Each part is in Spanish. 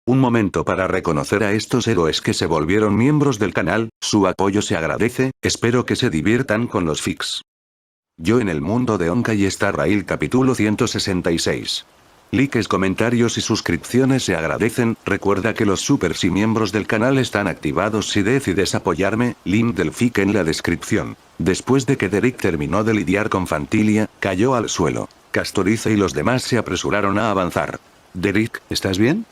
Un momento para reconocer a estos héroes que se volvieron miembros del canal, su apoyo se agradece, espero que se diviertan con los fics. Yo en el mundo de Honkai Star Rail capítulo 166. Likes, comentarios y suscripciones se agradecen, recuerda que los supers y miembros del canal están activados si decides apoyarme, link del fic en la descripción. Después de que Derrick terminó de lidiar con Fantilia, cayó al suelo. Castorice y los demás se apresuraron a avanzar. Derrick, ¿estás bien?,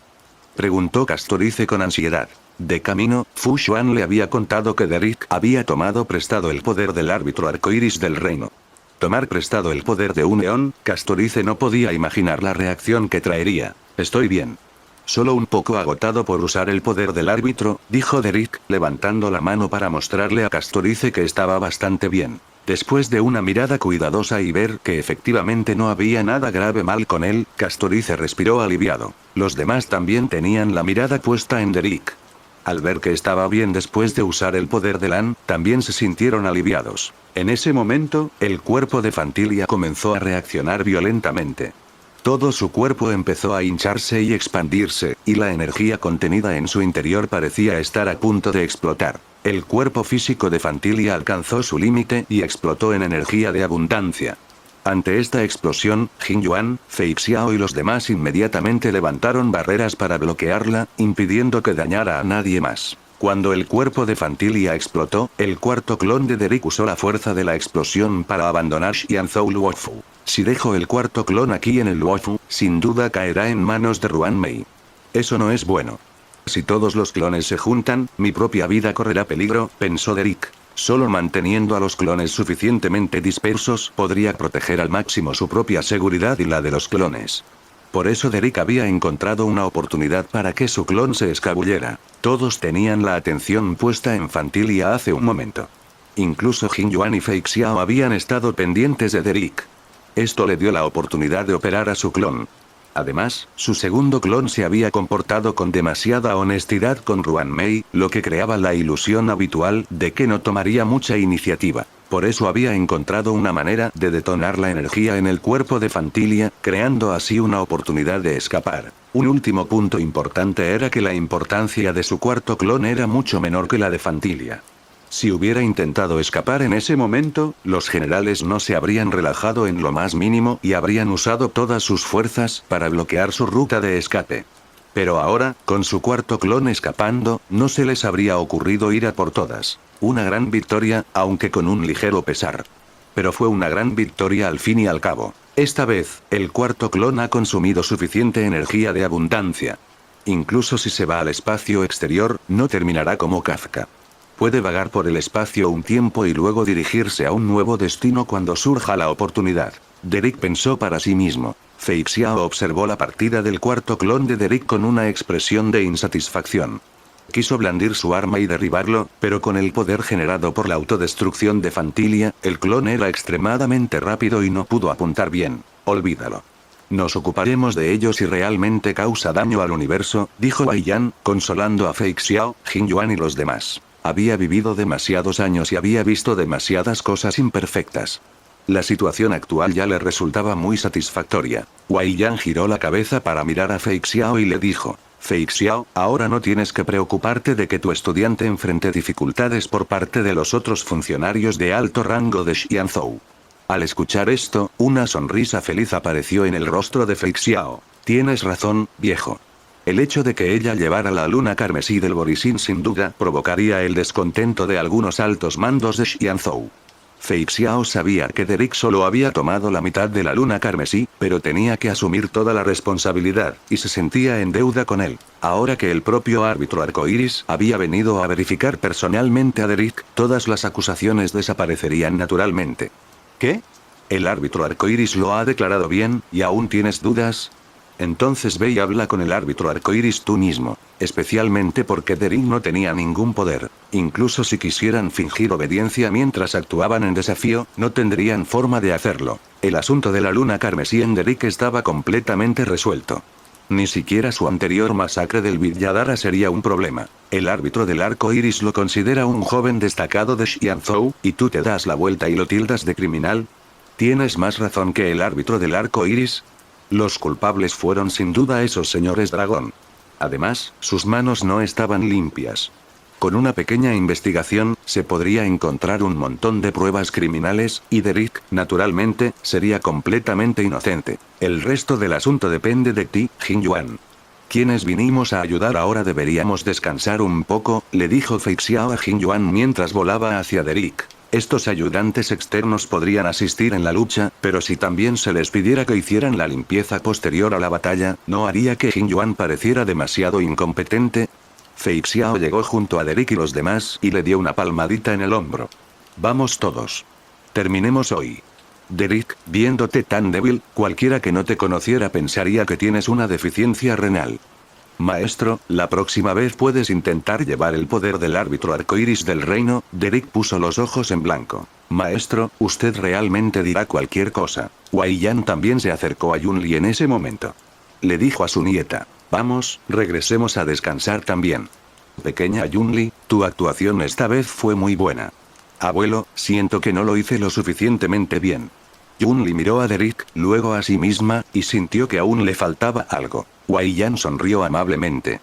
preguntó Castorice con ansiedad. De camino, Fu Xuan le había contado que Derrick había tomado prestado el poder del árbitro arcoíris del reino. Tomar prestado el poder de un león, Castorice no podía imaginar la reacción que traería. Estoy bien. Solo un poco agotado por usar el poder del árbitro, dijo Derrick, levantando la mano para mostrarle a Castorice que estaba bastante bien. Después de una mirada cuidadosa y ver que efectivamente no había nada grave mal con él, Castorice respiró aliviado. Los demás también tenían la mirada puesta en Derrick. Al ver que estaba bien después de usar el poder de Lan, también se sintieron aliviados. En ese momento, el cuerpo de Fantilia comenzó a reaccionar violentamente. Todo su cuerpo empezó a hincharse y expandirse, y la energía contenida en su interior parecía estar a punto de explotar. El cuerpo físico de Fantilia alcanzó su límite y explotó en energía de abundancia. Ante esta explosión, Jin Yuan, Fei Xiao y los demás inmediatamente levantaron barreras para bloquearla, impidiendo que dañara a nadie más. Cuando el cuerpo de Fantilia explotó, el cuarto clon de Derrick usó la fuerza de la explosión para abandonar Xianzhou Luofu. Si dejo el cuarto clon aquí en el Luofu, sin duda caerá en manos de Ruan Mei. Eso no es bueno. Si todos los clones se juntan, mi propia vida correrá peligro, pensó Derrick. Solo manteniendo a los clones suficientemente dispersos podría proteger al máximo su propia seguridad y la de los clones. Por eso Derrick había encontrado una oportunidad para que su clon se escabullera. Todos tenían la atención puesta en Fantilia hace un momento. Incluso Jin Yuan y Fei Xiao habían estado pendientes de Derrick. Esto le dio la oportunidad de operar a su clon. Además, su segundo clon se había comportado con demasiada honestidad con Ruan Mei, lo que creaba la ilusión habitual de que no tomaría mucha iniciativa. Por eso había encontrado una manera de detonar la energía en el cuerpo de Fantilia, creando así una oportunidad de escapar. Un último punto importante era que la importancia de su cuarto clon era mucho menor que la de Fantilia. Si hubiera intentado escapar en ese momento, los generales no se habrían relajado en lo más mínimo y habrían usado todas sus fuerzas para bloquear su ruta de escape. Pero ahora, con su cuarto clon escapando, no se les habría ocurrido ir a por todas. Una gran victoria, aunque con un ligero pesar. Pero fue una gran victoria al fin y al cabo. Esta vez, el cuarto clon ha consumido suficiente energía de abundancia. Incluso si se va al espacio exterior, no terminará como Kafka. Puede vagar por el espacio un tiempo y luego dirigirse a un nuevo destino cuando surja la oportunidad. Derrick pensó para sí mismo. Fei Xiao observó la partida del cuarto clon de Derrick con una expresión de insatisfacción. Quiso blandir su arma y derribarlo, pero con el poder generado por la autodestrucción de Fantilia, el clon era extremadamente rápido y no pudo apuntar bien. Olvídalo. Nos ocuparemos de ello si realmente causa daño al universo, dijo Wei Yan, consolando a Fei Xiao, Jin Yuan y los demás. Había vivido demasiados años y había visto demasiadas cosas imperfectas. La situación actual ya le resultaba muy satisfactoria. Wei Yan giró la cabeza para mirar a Fei Xiao y le dijo: Fei Xiao, ahora no tienes que preocuparte de que tu estudiante enfrente dificultades por parte de los otros funcionarios de alto rango de Xianzhou. Al escuchar esto, una sonrisa feliz apareció en el rostro de Fei Xiao. Tienes razón, viejo. El hecho de que ella llevara la luna carmesí del Borisin sin duda provocaría el descontento de algunos altos mandos de Xianzhou. Fei Xiao sabía que Derrick solo había tomado la mitad de la luna carmesí, pero tenía que asumir toda la responsabilidad, y se sentía en deuda con él. Ahora que el propio árbitro arcoíris había venido a verificar personalmente a Derrick, todas las acusaciones desaparecerían naturalmente. ¿Qué? ¿El árbitro arcoíris lo ha declarado bien, y aún tienes dudas? Entonces ve y habla con el árbitro arcoíris tú mismo, especialmente porque Derrick no tenía ningún poder. Incluso si quisieran fingir obediencia mientras actuaban en desafío, no tendrían forma de hacerlo. El asunto de la luna carmesí en Derrick estaba completamente resuelto. Ni siquiera su anterior masacre del Vidyadhara sería un problema. El árbitro del arco iris lo considera un joven destacado de Xianzhou, y tú te das la vuelta y lo tildas de criminal. ¿Tienes más razón que el árbitro del arco iris? Los culpables fueron sin duda esos señores dragón. Además, sus manos no estaban limpias. Con una pequeña investigación, se podría encontrar un montón de pruebas criminales, y Derek, naturalmente, sería completamente inocente. El resto del asunto depende de ti, Jin Yuan. Quienes vinimos a ayudar ahora deberíamos descansar un poco, le dijo Fei Xiao a Jin Yuan mientras volaba hacia Derek. Estos ayudantes externos podrían asistir en la lucha, pero si también se les pidiera que hicieran la limpieza posterior a la batalla, ¿no haría que Jin Yuan pareciera demasiado incompetente? Fei Xiao llegó junto a Derek y los demás y le dio una palmadita en el hombro. Vamos todos. Terminemos hoy. Derek, viéndote tan débil, cualquiera que no te conociera pensaría que tienes una deficiencia renal. Maestro, la próxima vez puedes intentar llevar el poder del árbitro arcoíris del reino. Derek puso los ojos en blanco. Maestro, usted realmente dirá cualquier cosa. Wei Yan también se acercó a Yunli en ese momento. Le dijo a su nieta. Vamos, regresemos a descansar también. Pequeña Yunli, tu actuación esta vez fue muy buena. Abuelo, siento que no lo hice lo suficientemente bien. Yunli miró a Derek, luego a sí misma, y sintió que aún le faltaba algo. Wei Yan sonrió amablemente.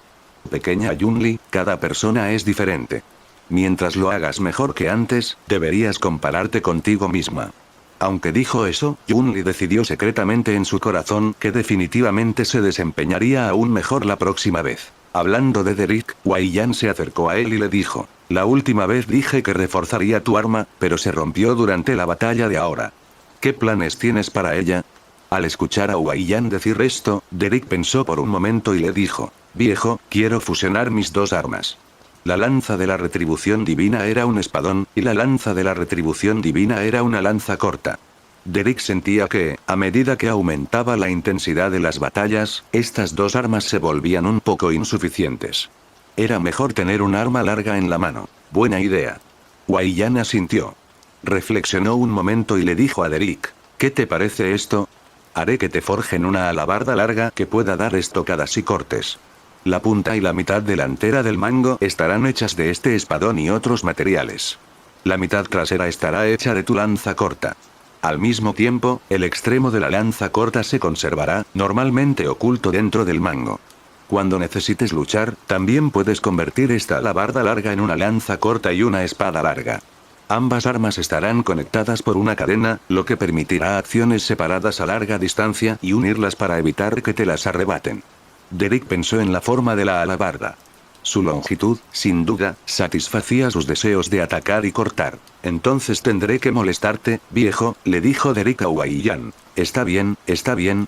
Pequeña Yunli, cada persona es diferente. Mientras lo hagas mejor que antes, deberías compararte contigo misma. Aunque dijo eso, Yunli decidió secretamente en su corazón que definitivamente se desempeñaría aún mejor la próxima vez. Hablando de Derek, Wei Yan se acercó a él y le dijo, la última vez dije que reforzaría tu arma, pero se rompió durante la batalla de ahora. ¿Qué planes tienes para ella? Al escuchar a Wei Yan decir esto, Derek pensó por un momento y le dijo, viejo, quiero fusionar mis dos armas. La lanza de la retribución divina era un espadón, y la lanza de la retribución divina era una lanza corta. Derek sentía que, a medida que aumentaba la intensidad de las batallas, estas dos armas se volvían un poco insuficientes. Era mejor tener un arma larga en la mano. Buena idea. Wei Yan asintió. Reflexionó un momento y le dijo a Derek, ¿qué te parece esto? Haré que te forjen una alabarda larga que pueda dar estocadas y cortes. La punta y la mitad delantera del mango estarán hechas de este espadón y otros materiales. La mitad trasera estará hecha de tu lanza corta. Al mismo tiempo, el extremo de la lanza corta se conservará, normalmente oculto dentro del mango. Cuando necesites luchar, también puedes convertir esta alabarda larga en una lanza corta y una espada larga. Ambas armas estarán conectadas por una cadena, lo que permitirá acciones separadas a larga distancia y unirlas para evitar que te las arrebaten. Derek pensó en la forma de la alabarda. Su longitud, sin duda, satisfacía sus deseos de atacar y cortar. Entonces tendré que molestarte, viejo, le dijo Derek a Wei Yan. Está bien,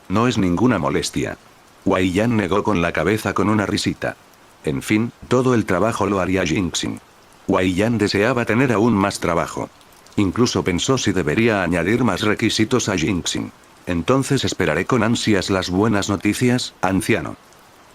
no es ninguna molestia. Wei Yan negó con la cabeza con una risita. En fin, todo el trabajo lo haría Jinxing. Wei Yan deseaba tener aún más trabajo. Incluso pensó si debería añadir más requisitos a Jinxing. Entonces esperaré con ansias las buenas noticias, anciano.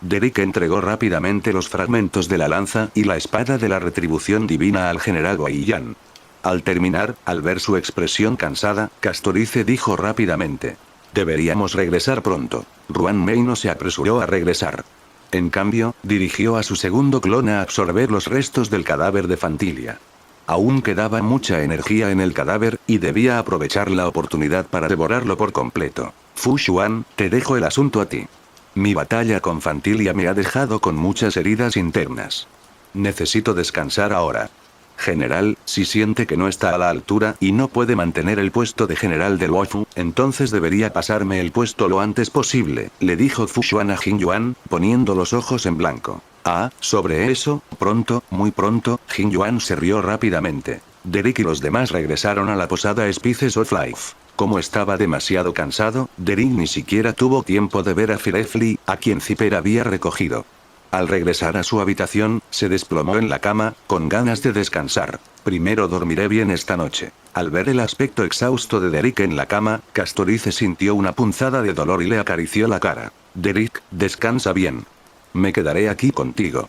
Derek entregó rápidamente los fragmentos de la lanza y la espada de la retribución divina al general Wei Yan. Al terminar, al ver su expresión cansada, Castorice dijo rápidamente. Deberíamos regresar pronto. Ruan Mei no se apresuró a regresar. En cambio, dirigió a su segundo clon a absorber los restos del cadáver de Fantilia. Aún quedaba mucha energía en el cadáver, y debía aprovechar la oportunidad para devorarlo por completo. Fu Xuan, te dejo el asunto a ti. Mi batalla con Fantilia me ha dejado con muchas heridas internas. Necesito descansar ahora. General, si siente que no está a la altura y no puede mantener el puesto de general del Luofu, entonces debería pasarme el puesto lo antes posible, le dijo Fu Xuan a Jin Yuan, poniendo los ojos en blanco. Ah, sobre eso, pronto, muy pronto, Jin Yuan se rió rápidamente. Derek y los demás regresaron a la posada Spices of Life. Como estaba demasiado cansado, Derek ni siquiera tuvo tiempo de ver a Firefly, a quien Zipper había recogido. Al regresar a su habitación, se desplomó en la cama, con ganas de descansar. Primero dormiré bien esta noche. Al ver el aspecto exhausto de Derek en la cama, Castorice sintió una punzada de dolor y le acarició la cara. Derek, descansa bien. Me quedaré aquí contigo.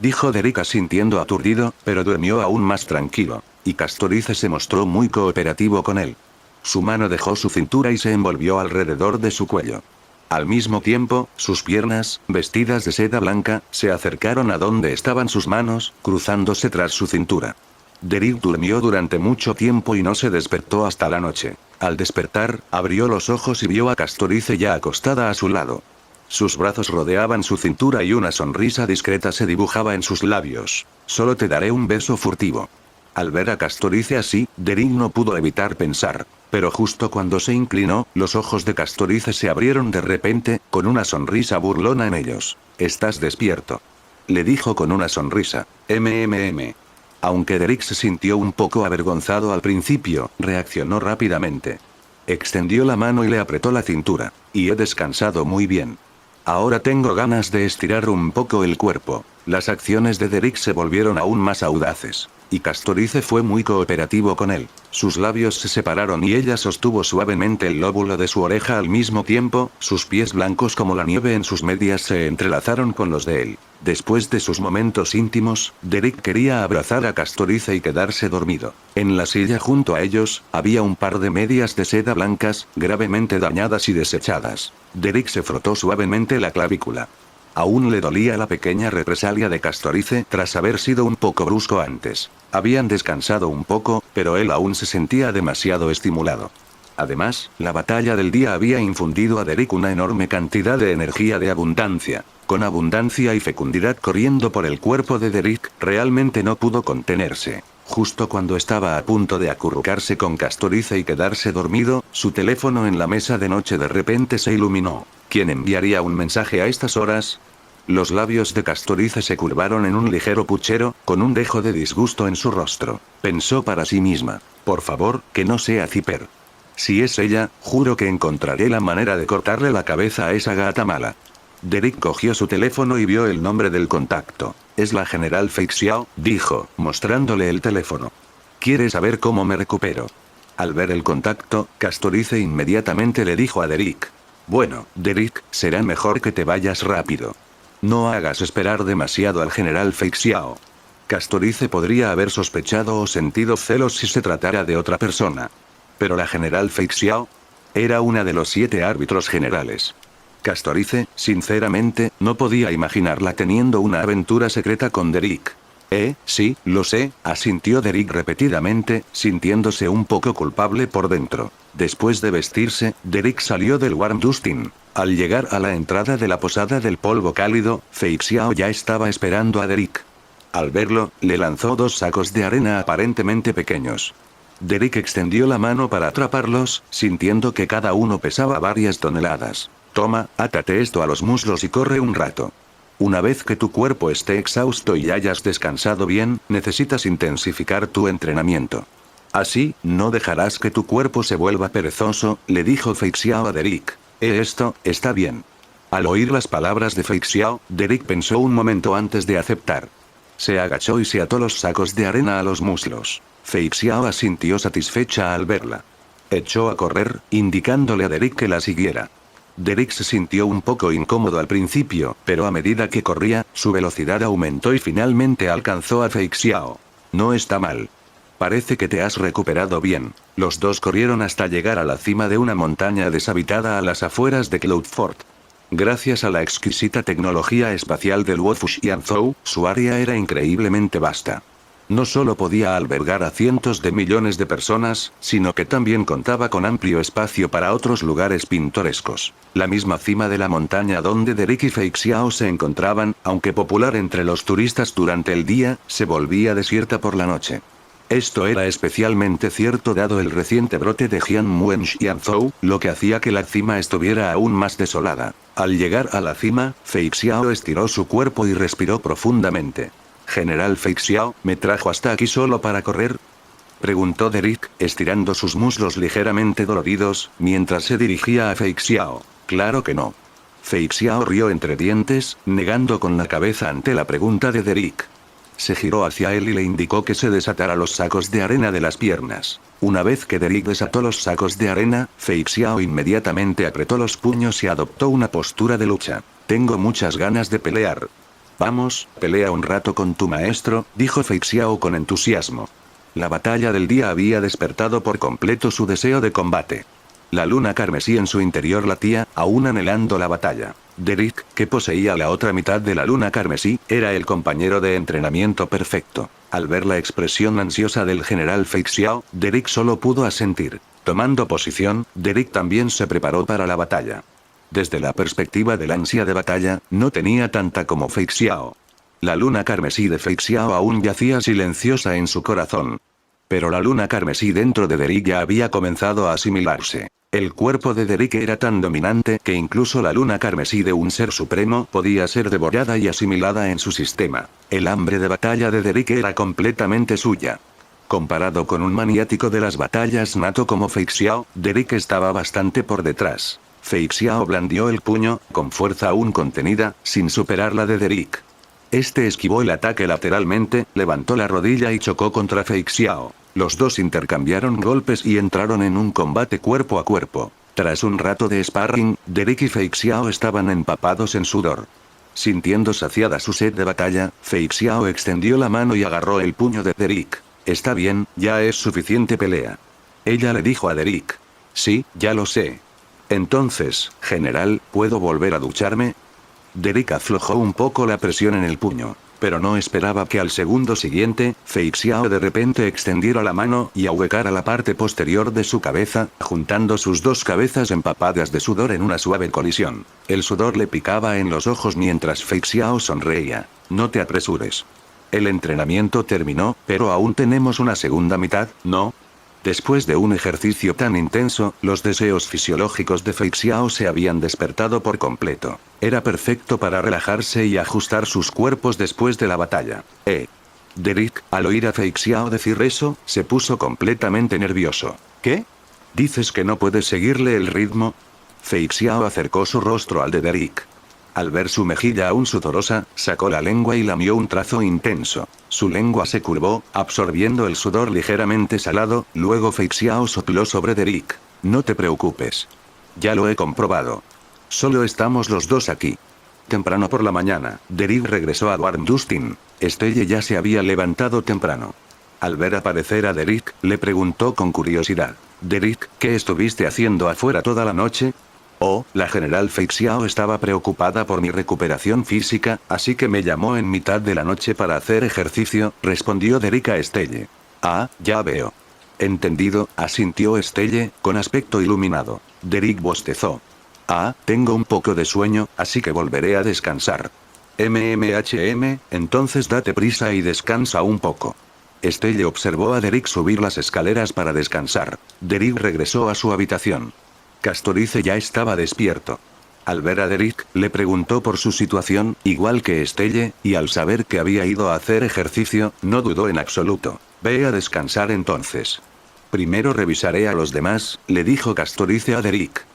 Dijo Derek asintiendo aturdido, pero durmió aún más tranquilo. Y Castorice se mostró muy cooperativo con él. Su mano dejó su cintura y se envolvió alrededor de su cuello. Al mismo tiempo, sus piernas, vestidas de seda blanca, se acercaron a donde estaban sus manos, cruzándose tras su cintura. Derek durmió durante mucho tiempo y no se despertó hasta la noche. Al despertar, abrió los ojos y vio a Castorice ya acostada a su lado. Sus brazos rodeaban su cintura y una sonrisa discreta se dibujaba en sus labios. Solo te daré un beso furtivo. Al ver a Castorice así, Derrick no pudo evitar pensar. Pero justo cuando se inclinó, los ojos de Castorice se abrieron de repente, con una sonrisa burlona en ellos. «Estás despierto», le dijo con una sonrisa. Aunque Derrick se sintió un poco avergonzado al principio, reaccionó rápidamente. Extendió la mano y le apretó la cintura. «Y he descansado muy bien. Ahora tengo ganas de estirar un poco el cuerpo». Las acciones de Derrick se volvieron aún más audaces. Y Castorice fue muy cooperativo con él. Sus labios se separaron y ella sostuvo suavemente el lóbulo de su oreja al mismo tiempo, sus pies blancos como la nieve en sus medias se entrelazaron con los de él. Después de sus momentos íntimos, Derrick quería abrazar a Castorice y quedarse dormido. En la silla junto a ellos, había un par de medias de seda blancas, gravemente dañadas y desechadas. Derrick se frotó suavemente la clavícula. Aún le dolía la pequeña represalia de Castorice tras haber sido un poco brusco antes. Habían descansado un poco, pero él aún se sentía demasiado estimulado. Además, la batalla del día había infundido a Derrick una enorme cantidad de energía de abundancia. Con abundancia y fecundidad corriendo por el cuerpo de Derrick, realmente no pudo contenerse. Justo cuando estaba a punto de acurrucarse con Castorice y quedarse dormido, su teléfono en la mesa de noche de repente se iluminó. ¿Quién enviaría un mensaje a estas horas? Los labios de Castorice se curvaron en un ligero puchero, con un dejo de disgusto en su rostro. Pensó para sí misma. Por favor, que no sea Zipper. Si es ella, juro que encontraré la manera de cortarle la cabeza a esa gata mala. Derrick cogió su teléfono y vio el nombre del contacto. Es la general Fei Xiao, dijo, mostrándole el teléfono. ¿Quieres saber cómo me recupero? Al ver el contacto, Castorice inmediatamente le dijo a Derrick. Bueno, Derrick, será mejor que te vayas rápido. No hagas esperar demasiado al general Fei Xiao. Castorice podría haber sospechado o sentido celos si se tratara de otra persona. Pero la general Fei Xiao era una de los 7 árbitros generales. Castorice, sinceramente, no podía imaginarla teniendo una aventura secreta con Derrick. Sí, lo sé, asintió Derrick repetidamente, sintiéndose un poco culpable por dentro. Después de vestirse, Derrick salió del Warm Dustin. Al llegar a la entrada de la posada del polvo cálido, Fei Xiao ya estaba esperando a Derrick. Al verlo, le lanzó 2 sacos de arena aparentemente pequeños. Derrick extendió la mano para atraparlos, sintiendo que cada uno pesaba varias toneladas. Toma, átate esto a los muslos y corre un rato. Una vez que tu cuerpo esté exhausto y hayas descansado bien, necesitas intensificar tu entrenamiento. Así, no dejarás que tu cuerpo se vuelva perezoso, le dijo Fei Xiao a Derrick. Esto, está bien. Al oír las palabras de Fei Xiao, Derrick pensó un momento antes de aceptar. Se agachó y se ató los sacos de arena a los muslos. Fei Xiao asintió satisfecha al verla. Echó a correr, indicándole a Derrick que la siguiera. Derrick se sintió un poco incómodo al principio, pero a medida que corría, su velocidad aumentó y finalmente alcanzó a Fei Xiao. No está mal. Parece que te has recuperado bien. Los dos corrieron hasta llegar a la cima de una montaña deshabitada a las afueras de Cloudfort. Gracias a la exquisita tecnología espacial del Wufushianzhou, su área era increíblemente vasta. No solo podía albergar a cientos de millones de personas, sino que también contaba con amplio espacio para otros lugares pintorescos. La misma cima de la montaña donde Derrick y Fei Xiao se encontraban, aunque popular entre los turistas durante el día, se volvía desierta por la noche. Esto era especialmente cierto dado el reciente brote de Jianmu en Xianzhou, lo que hacía que la cima estuviera aún más desolada. Al llegar a la cima, Fei Xiao estiró su cuerpo y respiró profundamente. «General Fei Xiao, ¿me trajo hasta aquí solo para correr?», preguntó Derrick, estirando sus muslos ligeramente doloridos, mientras se dirigía a Fei Xiao. «Claro que no». Fei Xiao rió entre dientes, negando con la cabeza ante la pregunta de Derrick. Se giró hacia él y le indicó que se desatara los sacos de arena de las piernas. Una vez que Derrick desató los sacos de arena, Fei Xiao inmediatamente apretó los puños y adoptó una postura de lucha. «Tengo muchas ganas de pelear». «Vamos, pelea un rato con tu maestro», dijo Fei Xiao con entusiasmo. La batalla del día había despertado por completo su deseo de combate. La luna carmesí en su interior latía, aún anhelando la batalla. Derrick, que poseía la otra mitad de la luna carmesí, era el compañero de entrenamiento perfecto. Al ver la expresión ansiosa del general Fei Xiao, Derrick solo pudo asentir. Tomando posición, Derrick también se preparó para la batalla. Desde la perspectiva del ansia de batalla, no tenía tanta como Fei Xiao. La luna carmesí de Fei Xiao aún yacía silenciosa en su corazón. Pero la luna carmesí dentro de Derrick ya había comenzado a asimilarse. El cuerpo de Derrick era tan dominante que incluso la luna carmesí de un ser supremo podía ser devorada y asimilada en su sistema. El hambre de batalla de Derrick era completamente suya. Comparado con un maniático de las batallas nato como Fei Xiao, Derrick estaba bastante por detrás. Fei Xiao blandió el puño, con fuerza aún contenida, sin superar la de Derrick. Este esquivó el ataque lateralmente, levantó la rodilla y chocó contra Fei Xiao. Los dos intercambiaron golpes y entraron en un combate cuerpo a cuerpo. Tras un rato de sparring, Derrick y Fei Xiao estaban empapados en sudor. Sintiendo saciada su sed de batalla, Fei Xiao extendió la mano y agarró el puño de Derrick. Está bien, ya es suficiente pelea. Ella le dijo a Derrick. Sí, ya lo sé. Entonces, general, ¿puedo volver a ducharme? Derrick aflojó un poco la presión en el puño. Pero no esperaba que al segundo siguiente, Fei Xiao de repente extendiera la mano y ahuecara la parte posterior de su cabeza, juntando sus dos cabezas empapadas de sudor en una suave colisión. El sudor le picaba en los ojos mientras Fei Xiao sonreía. No te apresures. El entrenamiento terminó, pero aún tenemos una segunda mitad, ¿no? Después de un ejercicio tan intenso, los deseos fisiológicos de Fei Xiao se habían despertado por completo. Era perfecto para relajarse y ajustar sus cuerpos después de la batalla. Derrick, al oír a Fei Xiao decir eso, se puso completamente nervioso. ¿Qué? ¿Dices que no puedes seguirle el ritmo? Fei Xiao acercó su rostro al de Derrick. Al ver su mejilla aún sudorosa, sacó la lengua y lamió un trazo intenso. Su lengua se curvó, absorbiendo el sudor ligeramente salado, luego Fei Xiao sopló sobre Derrick. No te preocupes. Ya lo he comprobado. Solo estamos los dos aquí. Temprano por la mañana, Derrick regresó a Dwarf Dustin. Estelle ya se había levantado temprano. Al ver aparecer a Derrick, le preguntó con curiosidad. Derrick, ¿qué estuviste haciendo afuera toda la noche? Oh, la general Fei Xiao estaba preocupada por mi recuperación física, así que me llamó en mitad de la noche para hacer ejercicio, respondió Derrick a Estelle. Ah, ya veo. Entendido, asintió Estelle, con aspecto iluminado. Derrick bostezó. Ah, tengo un poco de sueño, así que volveré a descansar. Entonces date prisa y descansa un poco. Estelle observó a Derrick subir las escaleras para descansar. Derrick regresó a su habitación. Castorice ya estaba despierto. Al ver a Derrick, le preguntó por su situación, igual que Estelle, y al saber que había ido a hacer ejercicio, no dudó en absoluto. Ve a descansar entonces. Primero revisaré a los demás, le dijo Castorice a Derrick.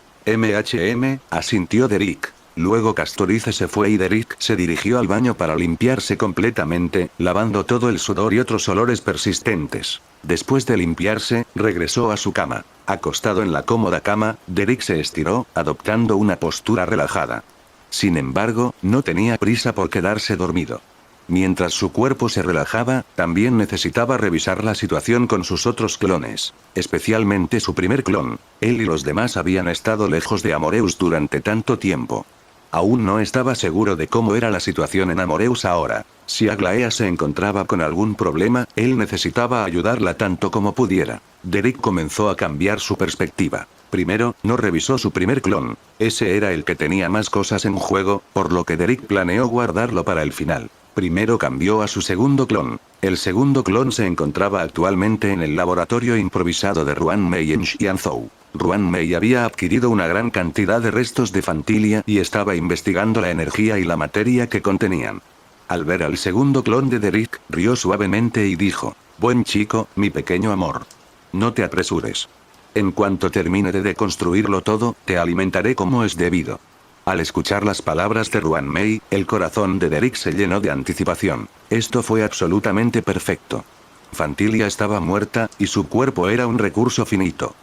Asintió Derrick. Luego Castorice se fue y Derrick se dirigió al baño para limpiarse completamente, lavando todo el sudor y otros olores persistentes. Después de limpiarse, regresó a su cama. Acostado en la cómoda cama, Derrick se estiró, adoptando una postura relajada. Sin embargo, no tenía prisa por quedarse dormido. Mientras su cuerpo se relajaba, también necesitaba revisar la situación con sus otros clones. Especialmente su primer clon. Él y los demás habían estado lejos de Amoreus durante tanto tiempo. Aún no estaba seguro de cómo era la situación en Amoreus ahora. Si Aglaea se encontraba con algún problema, él necesitaba ayudarla tanto como pudiera. Derrick comenzó a cambiar su perspectiva. Primero, no revisó su primer clon. Ese era el que tenía más cosas en juego, por lo que Derrick planeó guardarlo para el final. Primero cambió a su segundo clon. El segundo clon se encontraba actualmente en el laboratorio improvisado de Ruan Mei en Xianzhou. Ruan Mei había adquirido una gran cantidad de restos de Fantilia y estaba investigando la energía y la materia que contenían. Al ver al segundo clon de Derrick, rió suavemente y dijo: «Buen chico, mi pequeño amor. No te apresures. En cuanto termine de deconstruirlo todo, te alimentaré como es debido». Al escuchar las palabras de Ruan Mei, el corazón de Derrick se llenó de anticipación. Esto fue absolutamente perfecto. Fantilia estaba muerta, y su cuerpo era un recurso finito.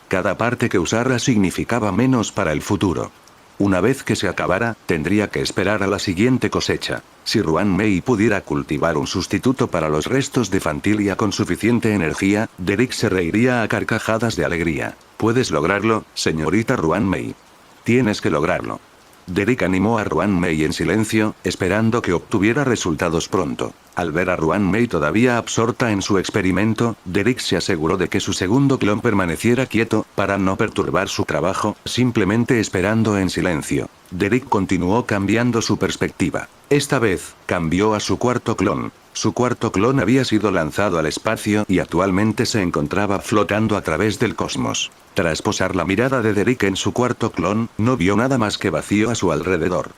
Cada parte que usara significaba menos para el futuro. Una vez que se acabara, tendría que esperar a la siguiente cosecha. Si Ruan Mei pudiera cultivar un sustituto para los restos de Fantilia con suficiente energía, Derrick se reiría a carcajadas de alegría. «Puedes lograrlo, señorita Ruan Mei. Tienes que lograrlo». Derek animó a Ruan Mei en silencio, esperando que obtuviera resultados pronto. Al ver a Ruan Mei todavía absorta en su experimento, Derek se aseguró de que su segundo clon permaneciera quieto, para no perturbar su trabajo, simplemente esperando en silencio. Derek continuó cambiando su perspectiva. Esta vez, cambió a su cuarto clon. Su cuarto clon había sido lanzado al espacio y actualmente se encontraba flotando a través del cosmos. Tras posar la mirada de Derek en su cuarto clon, no vio nada más que vacío a su alrededor.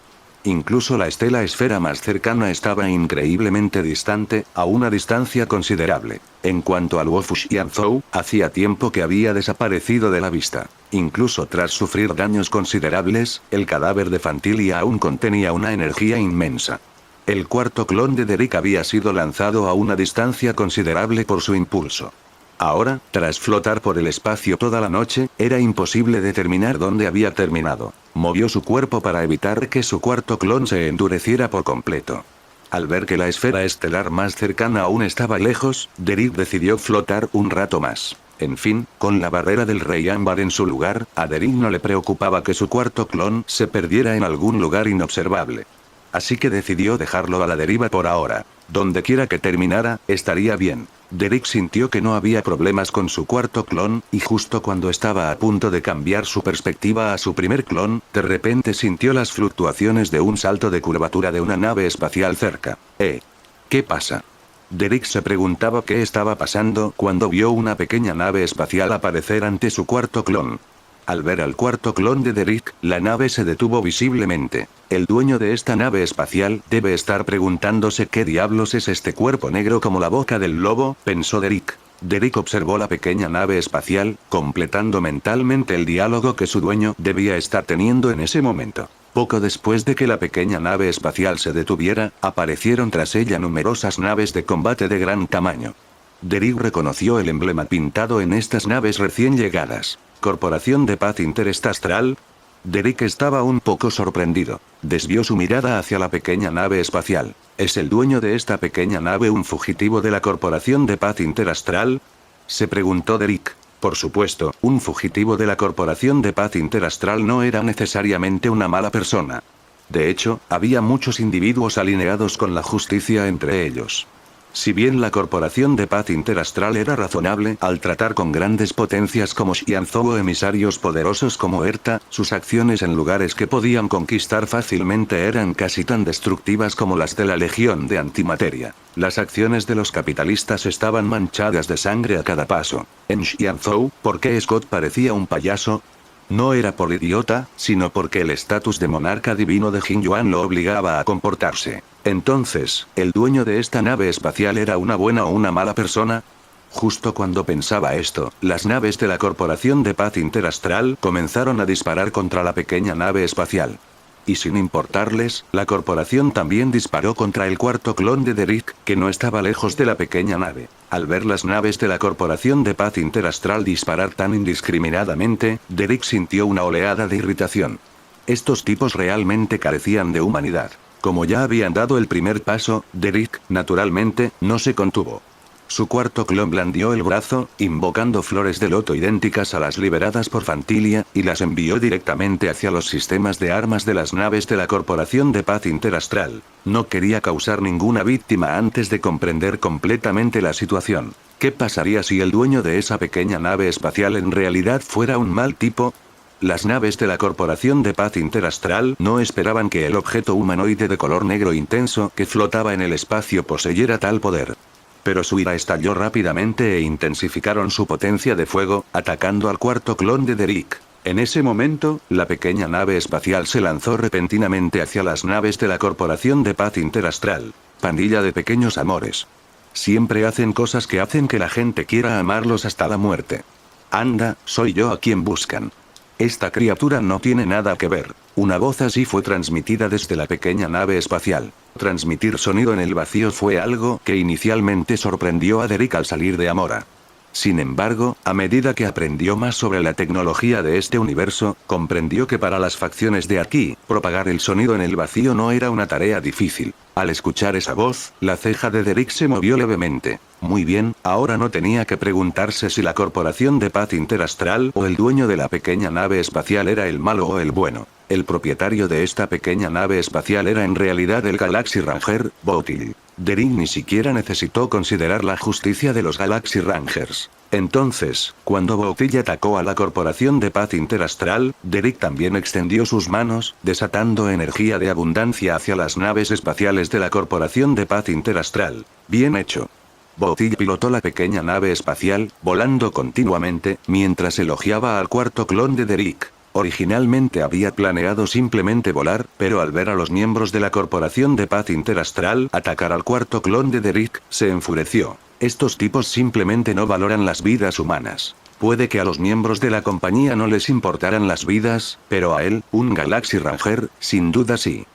Incluso la estela esfera más cercana estaba increíblemente distante, a una distancia considerable. En cuanto al Wofu Xianzhou, hacía tiempo que había desaparecido de la vista. Incluso tras sufrir daños considerables, el cadáver de Fantilia aún contenía una energía inmensa. El cuarto clon de Derek había sido lanzado a una distancia considerable por su impulso. Ahora, tras flotar por el espacio toda la noche, era imposible determinar dónde había terminado. Movió su cuerpo para evitar que su cuarto clon se endureciera por completo. Al ver que la esfera estelar más cercana aún estaba lejos, Derek decidió flotar un rato más. En fin, con la barrera del Rey Ámbar en su lugar, a Derek no le preocupaba que su cuarto clon se perdiera en algún lugar inobservable. Así que decidió dejarlo a la deriva por ahora. Donde quiera que terminara, estaría bien. Derek sintió que no había problemas con su cuarto clon, y justo cuando estaba a punto de cambiar su perspectiva a su primer clon, de repente sintió las fluctuaciones de un salto de curvatura de una nave espacial cerca. ¿Qué pasa? Derek se preguntaba qué estaba pasando cuando vio una pequeña nave espacial aparecer ante su cuarto clon. Al ver al cuarto clon de Derek, la nave se detuvo visiblemente. El dueño de esta nave espacial debe estar preguntándose qué diablos es este cuerpo negro como la boca del lobo, pensó Derek. Derek observó la pequeña nave espacial, completando mentalmente el diálogo que su dueño debía estar teniendo en ese momento. Poco después de que la pequeña nave espacial se detuviera, aparecieron tras ella numerosas naves de combate de gran tamaño. Derek reconoció el emblema pintado en estas naves recién llegadas. Corporación de Paz Interestastral. Derek estaba un poco sorprendido. Desvió su mirada hacia la pequeña nave espacial. ¿Es el dueño de esta pequeña nave un fugitivo de la Corporación de Paz Interastral? Se preguntó Derek. Por supuesto, un fugitivo de la Corporación de Paz Interastral no era necesariamente una mala persona. De hecho, había muchos individuos alineados con la justicia entre ellos. Si bien la Corporación de Paz Interastral era razonable al tratar con grandes potencias como Xianzhou o emisarios poderosos como Erta, sus acciones en lugares que podían conquistar fácilmente eran casi tan destructivas como las de la Legión de Antimateria. Las acciones de los capitalistas estaban manchadas de sangre a cada paso. En Xianzhou, ¿por qué Scott parecía un payaso? No era por idiota, sino porque el estatus de monarca divino de Jingyuan lo obligaba a comportarse. Entonces, ¿el dueño de esta nave espacial era una buena o una mala persona? Justo cuando pensaba esto, las naves de la Corporación de Paz Interastral comenzaron a disparar contra la pequeña nave espacial. Y sin importarles, la corporación también disparó contra el cuarto clon de Derek, que no estaba lejos de la pequeña nave. Al ver las naves de la Corporación de Paz Interastral disparar tan indiscriminadamente, Derek sintió una oleada de irritación. Estos tipos realmente carecían de humanidad. Como ya habían dado el primer paso, Derek, naturalmente, no se contuvo. Su cuarto clon blandió el brazo, invocando flores de loto idénticas a las liberadas por Fantilia, y las envió directamente hacia los sistemas de armas de las naves de la Corporación de Paz Interastral. No quería causar ninguna víctima antes de comprender completamente la situación. ¿Qué pasaría si el dueño de esa pequeña nave espacial en realidad fuera un mal tipo? Las naves de la Corporación de Paz Interastral no esperaban que el objeto humanoide de color negro intenso que flotaba en el espacio poseyera tal poder. Pero su ira estalló rápidamente e intensificaron su potencia de fuego, atacando al cuarto clon de Derek. En ese momento, la pequeña nave espacial se lanzó repentinamente hacia las naves de la Corporación de Paz Interastral. Pandilla de pequeños amores. Siempre hacen cosas que hacen que la gente quiera amarlos hasta la muerte. Anda, soy yo a quien buscan. Esta criatura no tiene nada que ver. Una voz así fue transmitida desde la pequeña nave espacial. Transmitir sonido en el vacío fue algo que inicialmente sorprendió a Derek al salir de Amora. Sin embargo, a medida que aprendió más sobre la tecnología de este universo, comprendió que para las facciones de aquí, propagar el sonido en el vacío no era una tarea difícil. Al escuchar esa voz, la ceja de Derek se movió levemente. Muy bien, ahora no tenía que preguntarse si la Corporación de Paz Interastral o el dueño de la pequeña nave espacial era el malo o el bueno. El propietario de esta pequeña nave espacial era en realidad el Galaxy Ranger, Booty. Derek ni siquiera necesitó considerar la justicia de los Galaxy Rangers. Entonces, cuando Booty atacó a la Corporación de Paz Interastral, Derek también extendió sus manos, desatando energía de abundancia hacia las naves espaciales de la Corporación de Paz Interastral. Bien hecho. Booty pilotó la pequeña nave espacial, volando continuamente, mientras elogiaba al cuarto clon de Derek. Originalmente había planeado simplemente volar, pero al ver a los miembros de la Corporación de Paz Interastral atacar al cuarto clon de Derek, se enfureció. Estos tipos simplemente no valoran las vidas humanas. Puede que a los miembros de la compañía no les importaran las vidas, pero a él, un Galaxy Ranger, sin duda sí.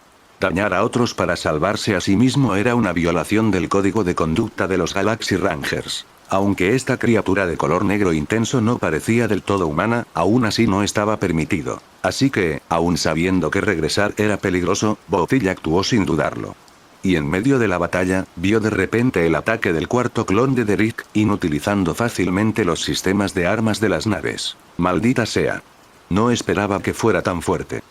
Dañar a otros para salvarse a sí mismo era una violación del código de conducta de los Galaxy Rangers. Aunque esta criatura de color negro intenso no parecía del todo humana, aún así no estaba permitido. Así que, aun sabiendo que regresar era peligroso, Booty actuó sin dudarlo. Y en medio de la batalla, vio de repente el ataque del cuarto clon de Derek, inutilizando fácilmente los sistemas de armas de las naves. Maldita sea. No esperaba que fuera tan fuerte.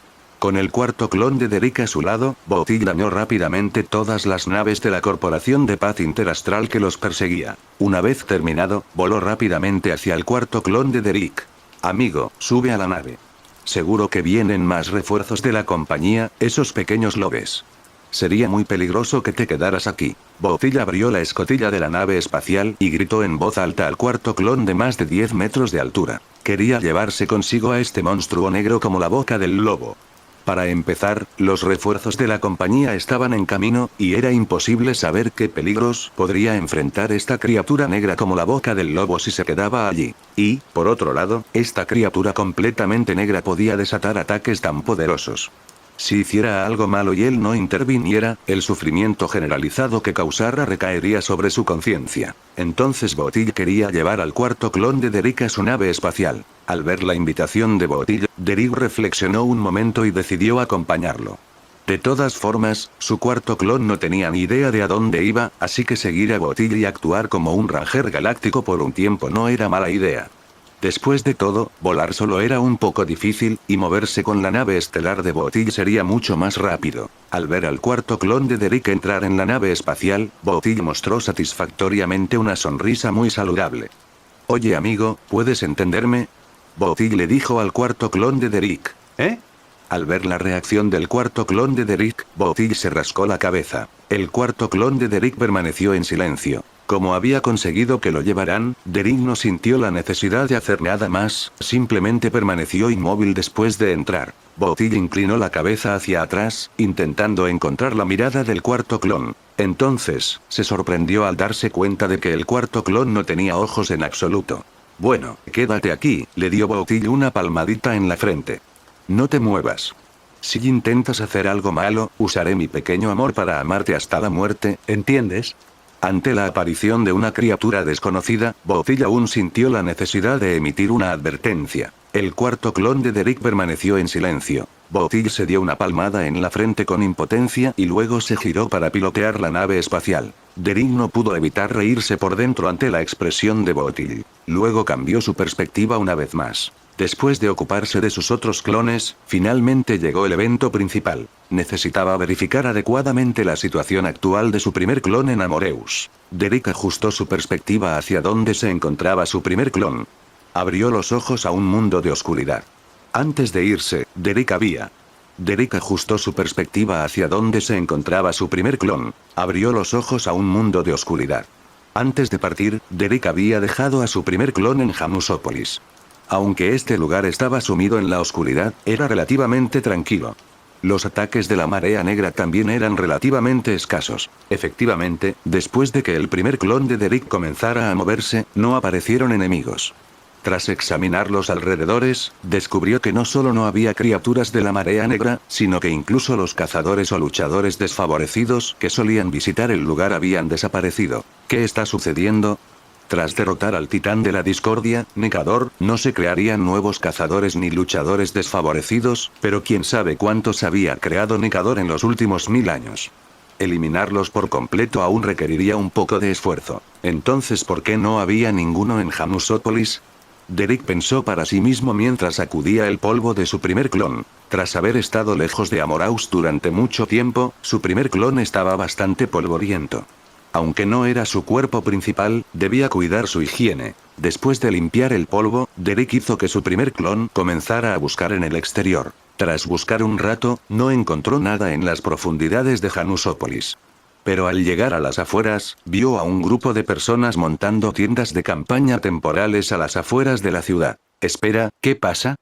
Con el cuarto clon de Derek a su lado, Booty dañó rápidamente todas las naves de la Corporación de Paz Interastral que los perseguía. Una vez terminado, voló rápidamente hacia el cuarto clon de Derek. Amigo, sube a la nave. Seguro que vienen más refuerzos de la compañía, esos pequeños lo ves. Sería muy peligroso que te quedaras aquí. Booty abrió la escotilla de la nave espacial y gritó en voz alta al cuarto clon de más de 10 metros de altura. Quería llevarse consigo a este monstruo negro como la boca del lobo. Para empezar, los refuerzos de la compañía estaban en camino, y era imposible saber qué peligros podría enfrentar esta criatura negra como la boca del lobo si se quedaba allí. Y, por otro lado, esta criatura completamente negra podía desatar ataques tan poderosos. Si hiciera algo malo y él no interviniera, el sufrimiento generalizado que causara recaería sobre su conciencia. Entonces Booty quería llevar al cuarto clon de Derek a su nave espacial. Al ver la invitación de Booty, Derek reflexionó un momento y decidió acompañarlo. De todas formas, su cuarto clon no tenía ni idea de a dónde iba, así que seguir a Booty y actuar como un Ranger galáctico por un tiempo no era mala idea. Después de todo, volar solo era un poco difícil, y moverse con la nave estelar de Booty sería mucho más rápido. Al ver al cuarto clon de Derek entrar en la nave espacial, Booty mostró satisfactoriamente una sonrisa muy saludable. Oye amigo, ¿puedes entenderme? Booty le dijo al cuarto clon de Derek. ¿Eh? Al ver la reacción del cuarto clon de Derek, Booty se rascó la cabeza. El cuarto clon de Derek permaneció en silencio. Como había conseguido que lo llevaran, Derek no sintió la necesidad de hacer nada más, simplemente permaneció inmóvil después de entrar. Booty inclinó la cabeza hacia atrás, intentando encontrar la mirada del cuarto clon. Entonces, se sorprendió al darse cuenta de que el cuarto clon no tenía ojos en absoluto. Bueno, quédate aquí, le dio Booty una palmadita en la frente. No te muevas. Si intentas hacer algo malo, usaré mi pequeño amor para amarte hasta la muerte, ¿entiendes? Ante la aparición de una criatura desconocida, Booty aún sintió la necesidad de emitir una advertencia. El cuarto clon de Derek permaneció en silencio. Booty se dio una palmada en la frente con impotencia y luego se giró para pilotear la nave espacial. Derek no pudo evitar reírse por dentro ante la expresión de Booty. Luego cambió su perspectiva una vez más. Después de ocuparse de sus otros clones, finalmente llegó el evento principal. Necesitaba verificar adecuadamente la situación actual de su primer clon en Amoreus. Derek ajustó su perspectiva hacia donde se encontraba su primer clon. Abrió los ojos a un mundo de oscuridad. Antes de irse, Derek ajustó su perspectiva hacia donde se encontraba su primer clon. Abrió los ojos a un mundo de oscuridad. Antes de partir, Derek había dejado a su primer clon en Jamusópolis. Aunque este lugar estaba sumido en la oscuridad, era relativamente tranquilo. Los ataques de la marea negra también eran relativamente escasos. Efectivamente, después de que el primer clon de Derek comenzara a moverse, no aparecieron enemigos. Tras examinar los alrededores, descubrió que no solo no había criaturas de la marea negra, sino que incluso los cazadores o luchadores desfavorecidos que solían visitar el lugar habían desaparecido. ¿Qué está sucediendo? Tras derrotar al titán de la discordia, Nekador, no se crearían nuevos cazadores ni luchadores desfavorecidos, pero quién sabe cuántos había creado Nekador en los últimos 1000 años. Eliminarlos por completo aún requeriría un poco de esfuerzo. Entonces, ¿por qué no había ninguno en Jamusópolis? Derek pensó para sí mismo mientras sacudía el polvo de su primer clon. Tras haber estado lejos de Amoraus durante mucho tiempo, su primer clon estaba bastante polvoriento. Aunque no era su cuerpo principal, debía cuidar su higiene. Después de limpiar el polvo, Derek hizo que su primer clon comenzara a buscar en el exterior. Tras buscar un rato, no encontró nada en las profundidades de Janusópolis. Pero al llegar a las afueras, vio a un grupo de personas montando tiendas de campaña temporales a las afueras de la ciudad. Espera, ¿qué pasa?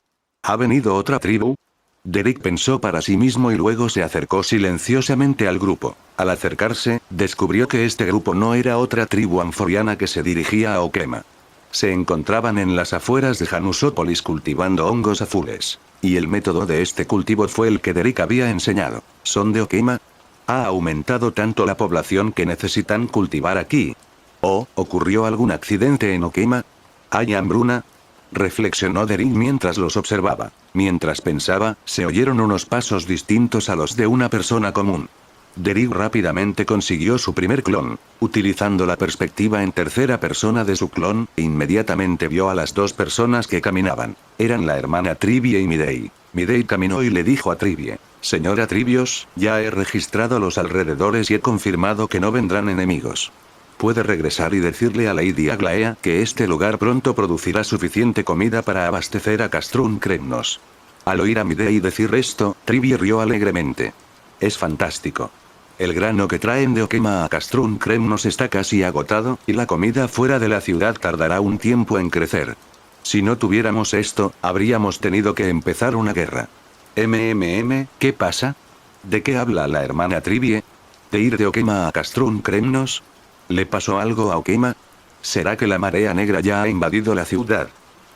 ¿Ha venido otra tribu? Derek pensó para sí mismo y luego se acercó silenciosamente al grupo. Al acercarse, descubrió que este grupo no era otra tribu anforiana que se dirigía a Okema. Se encontraban en las afueras de Janusópolis cultivando hongos azules. Y el método de este cultivo fue el que Derek había enseñado. ¿Son de Okema? ¿Ha aumentado tanto la población que necesitan cultivar aquí? ¿O ocurrió algún accidente en Okema? ¿Hay hambruna? Reflexionó Derek mientras los observaba. Mientras pensaba, se oyeron unos pasos distintos a los de una persona común. Derek rápidamente consiguió su primer clon. Utilizando la perspectiva en tercera persona de su clon, inmediatamente vio a las dos personas que caminaban. Eran la hermana Trivie y Midei. Midei caminó y le dijo a Trivie: Señora Trivios, ya he registrado los alrededores y he confirmado que no vendrán enemigos. Puede regresar y decirle a Lady Aglaea que este lugar pronto producirá suficiente comida para abastecer a Castrun Kremnos. Al oír a Midei decir esto, Trivie rió alegremente. Es fantástico. El grano que traen de Okema a Castrun Kremnos está casi agotado, y la comida fuera de la ciudad tardará un tiempo en crecer. Si no tuviéramos esto, habríamos tenido que empezar una guerra. ¿Qué pasa? ¿De qué habla la hermana Trivie? ¿De ir de Okema a Castrun Kremnos? ¿Le pasó algo a Okema? ¿Será que la marea negra ya ha invadido la ciudad?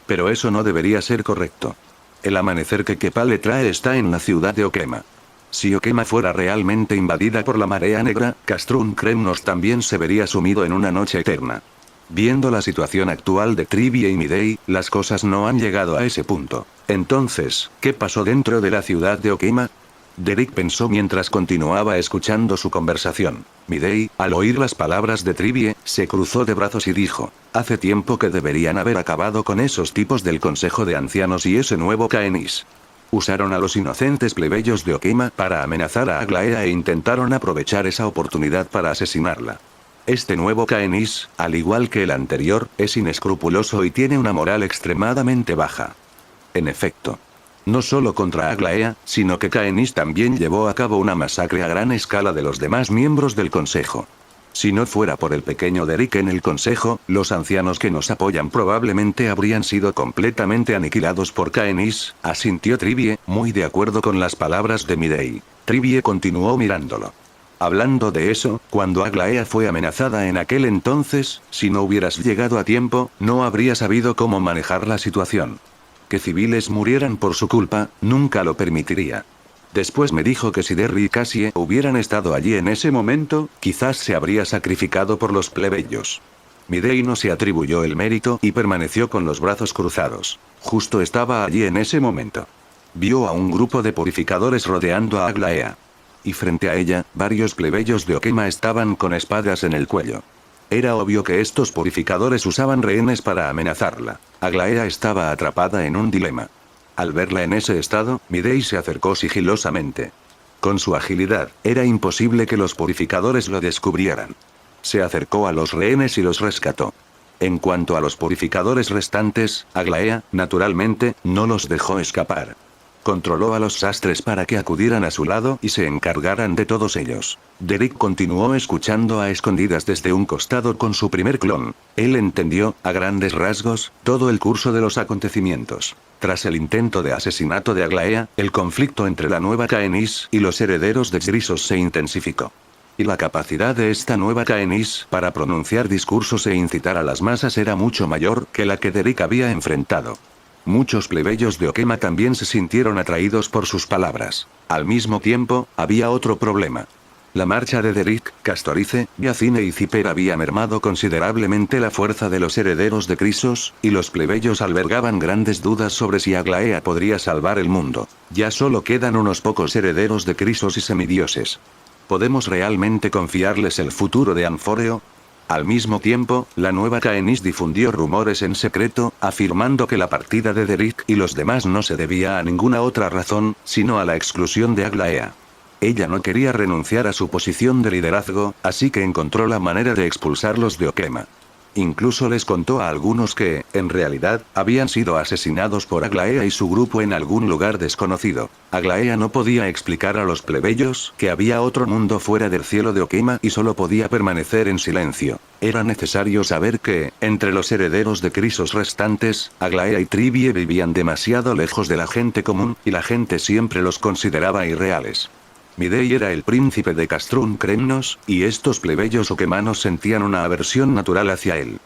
Pero eso no debería ser correcto. El amanecer que Kepa le trae está en la ciudad de Okema. Si Okema fuera realmente invadida por la marea negra, Castrun Kremnos también se vería sumido en una noche eterna. Viendo la situación actual de Trivie y Midei, las cosas no han llegado a ese punto. Entonces, ¿qué pasó dentro de la ciudad de Okema? Derek pensó mientras continuaba escuchando su conversación. Midei, al oír las palabras de Trivie, se cruzó de brazos y dijo: Hace tiempo que deberían haber acabado con esos tipos del Consejo de Ancianos y ese nuevo Caenis. Usaron a los inocentes plebeyos de Okema para amenazar a Aglaea e intentaron aprovechar esa oportunidad para asesinarla. Este nuevo Caenis, al igual que el anterior, es inescrupuloso y tiene una moral extremadamente baja. En efecto. No solo contra Aglaea, sino que Caenis también llevó a cabo una masacre a gran escala de los demás miembros del Consejo. Si no fuera por el pequeño Derek en el Consejo, los ancianos que nos apoyan probablemente habrían sido completamente aniquilados por Caenis, asintió Trivie, muy de acuerdo con las palabras de Midei. Trivie continuó mirándolo. Hablando de eso, cuando Aglaea fue amenazada en aquel entonces, si no hubieras llegado a tiempo, no habría sabido cómo manejar la situación. Que civiles murieran por su culpa, nunca lo permitiría. Después me dijo que si Derry y Cassie hubieran estado allí en ese momento, quizás se habría sacrificado por los plebeyos. Midei no se atribuyó el mérito y permaneció con los brazos cruzados. Justo estaba allí en ese momento. Vio a un grupo de purificadores rodeando a Aglaea. Y frente a ella, varios plebeyos de Okema estaban con espadas en el cuello. Era obvio que estos purificadores usaban rehenes para amenazarla. Aglaea estaba atrapada en un dilema. Al verla en ese estado, Midei se acercó sigilosamente. Con su agilidad, era imposible que los purificadores lo descubrieran. Se acercó a los rehenes y los rescató. En cuanto a los purificadores restantes, Aglaea, naturalmente, no los dejó escapar. Controló a los sastres para que acudieran a su lado y se encargaran de todos ellos. Derek continuó escuchando a escondidas desde un costado con su primer clon. Él entendió, a grandes rasgos, todo el curso de los acontecimientos. Tras el intento de asesinato de Aglaea, el conflicto entre la nueva Caenis y los herederos de Grisos se intensificó. Y la capacidad de esta nueva Caenis para pronunciar discursos e incitar a las masas era mucho mayor que la que Derek había enfrentado. Muchos plebeyos de Okema también se sintieron atraídos por sus palabras. Al mismo tiempo, había otro problema. La marcha de Derek, Castorice, Yacine y Ciper había mermado considerablemente la fuerza de los herederos de Crisos, y los plebeyos albergaban grandes dudas sobre si Aglaea podría salvar el mundo. Ya solo quedan unos pocos herederos de Crisos y semidioses. ¿Podemos realmente confiarles el futuro de Anforeo? Al mismo tiempo, la nueva Caenis difundió rumores en secreto, afirmando que la partida de Derrick y los demás no se debía a ninguna otra razón, sino a la exclusión de Aglaea. Ella no quería renunciar a su posición de liderazgo, así que encontró la manera de expulsarlos de Okema. Incluso les contó a algunos que, en realidad, habían sido asesinados por Aglaea y su grupo en algún lugar desconocido. Aglaea no podía explicar a los plebeyos que había otro mundo fuera del cielo de Okema y solo podía permanecer en silencio. Era necesario saber que, entre los herederos de Crisos restantes, Aglaea y Tribie vivían demasiado lejos de la gente común, y la gente siempre los consideraba irreales. Midei era el príncipe de Castrun Kremnos, y estos plebeyos okemanos sentían una aversión natural hacia él.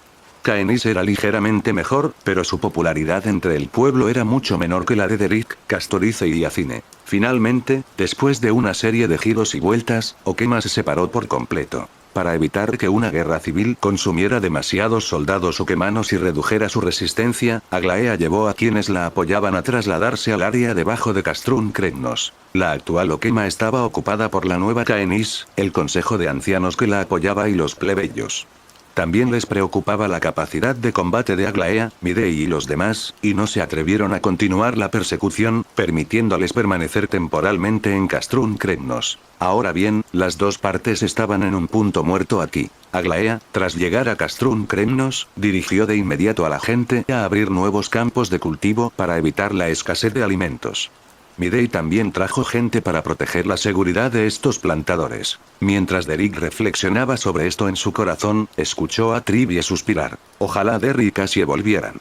Caenis era ligeramente mejor, pero su popularidad entre el pueblo era mucho menor que la de Derrick, Castorice y Yacine. Finalmente, después de una serie de giros y vueltas, Okema se separó por completo. Para evitar que una guerra civil consumiera demasiados soldados okemanos y redujera su resistencia, Aglaea llevó a quienes la apoyaban a trasladarse al área debajo de Castrun Kremnos. La actual Okema estaba ocupada por la nueva Caenis, el consejo de ancianos que la apoyaba y los plebeyos. También les preocupaba la capacidad de combate de Aglaea, Midei y los demás, y no se atrevieron a continuar la persecución, permitiéndoles permanecer temporalmente en Castrun Kremnos. Ahora bien, las dos partes estaban en un punto muerto aquí. Aglaea, tras llegar a Castrun Kremnos, dirigió de inmediato a la gente a abrir nuevos campos de cultivo para evitar la escasez de alimentos. Midei también trajo gente para proteger la seguridad de estos plantadores. Mientras Derrick reflexionaba sobre esto en su corazón, escuchó a Tribie suspirar. Ojalá Derrick y Cassie volvieran.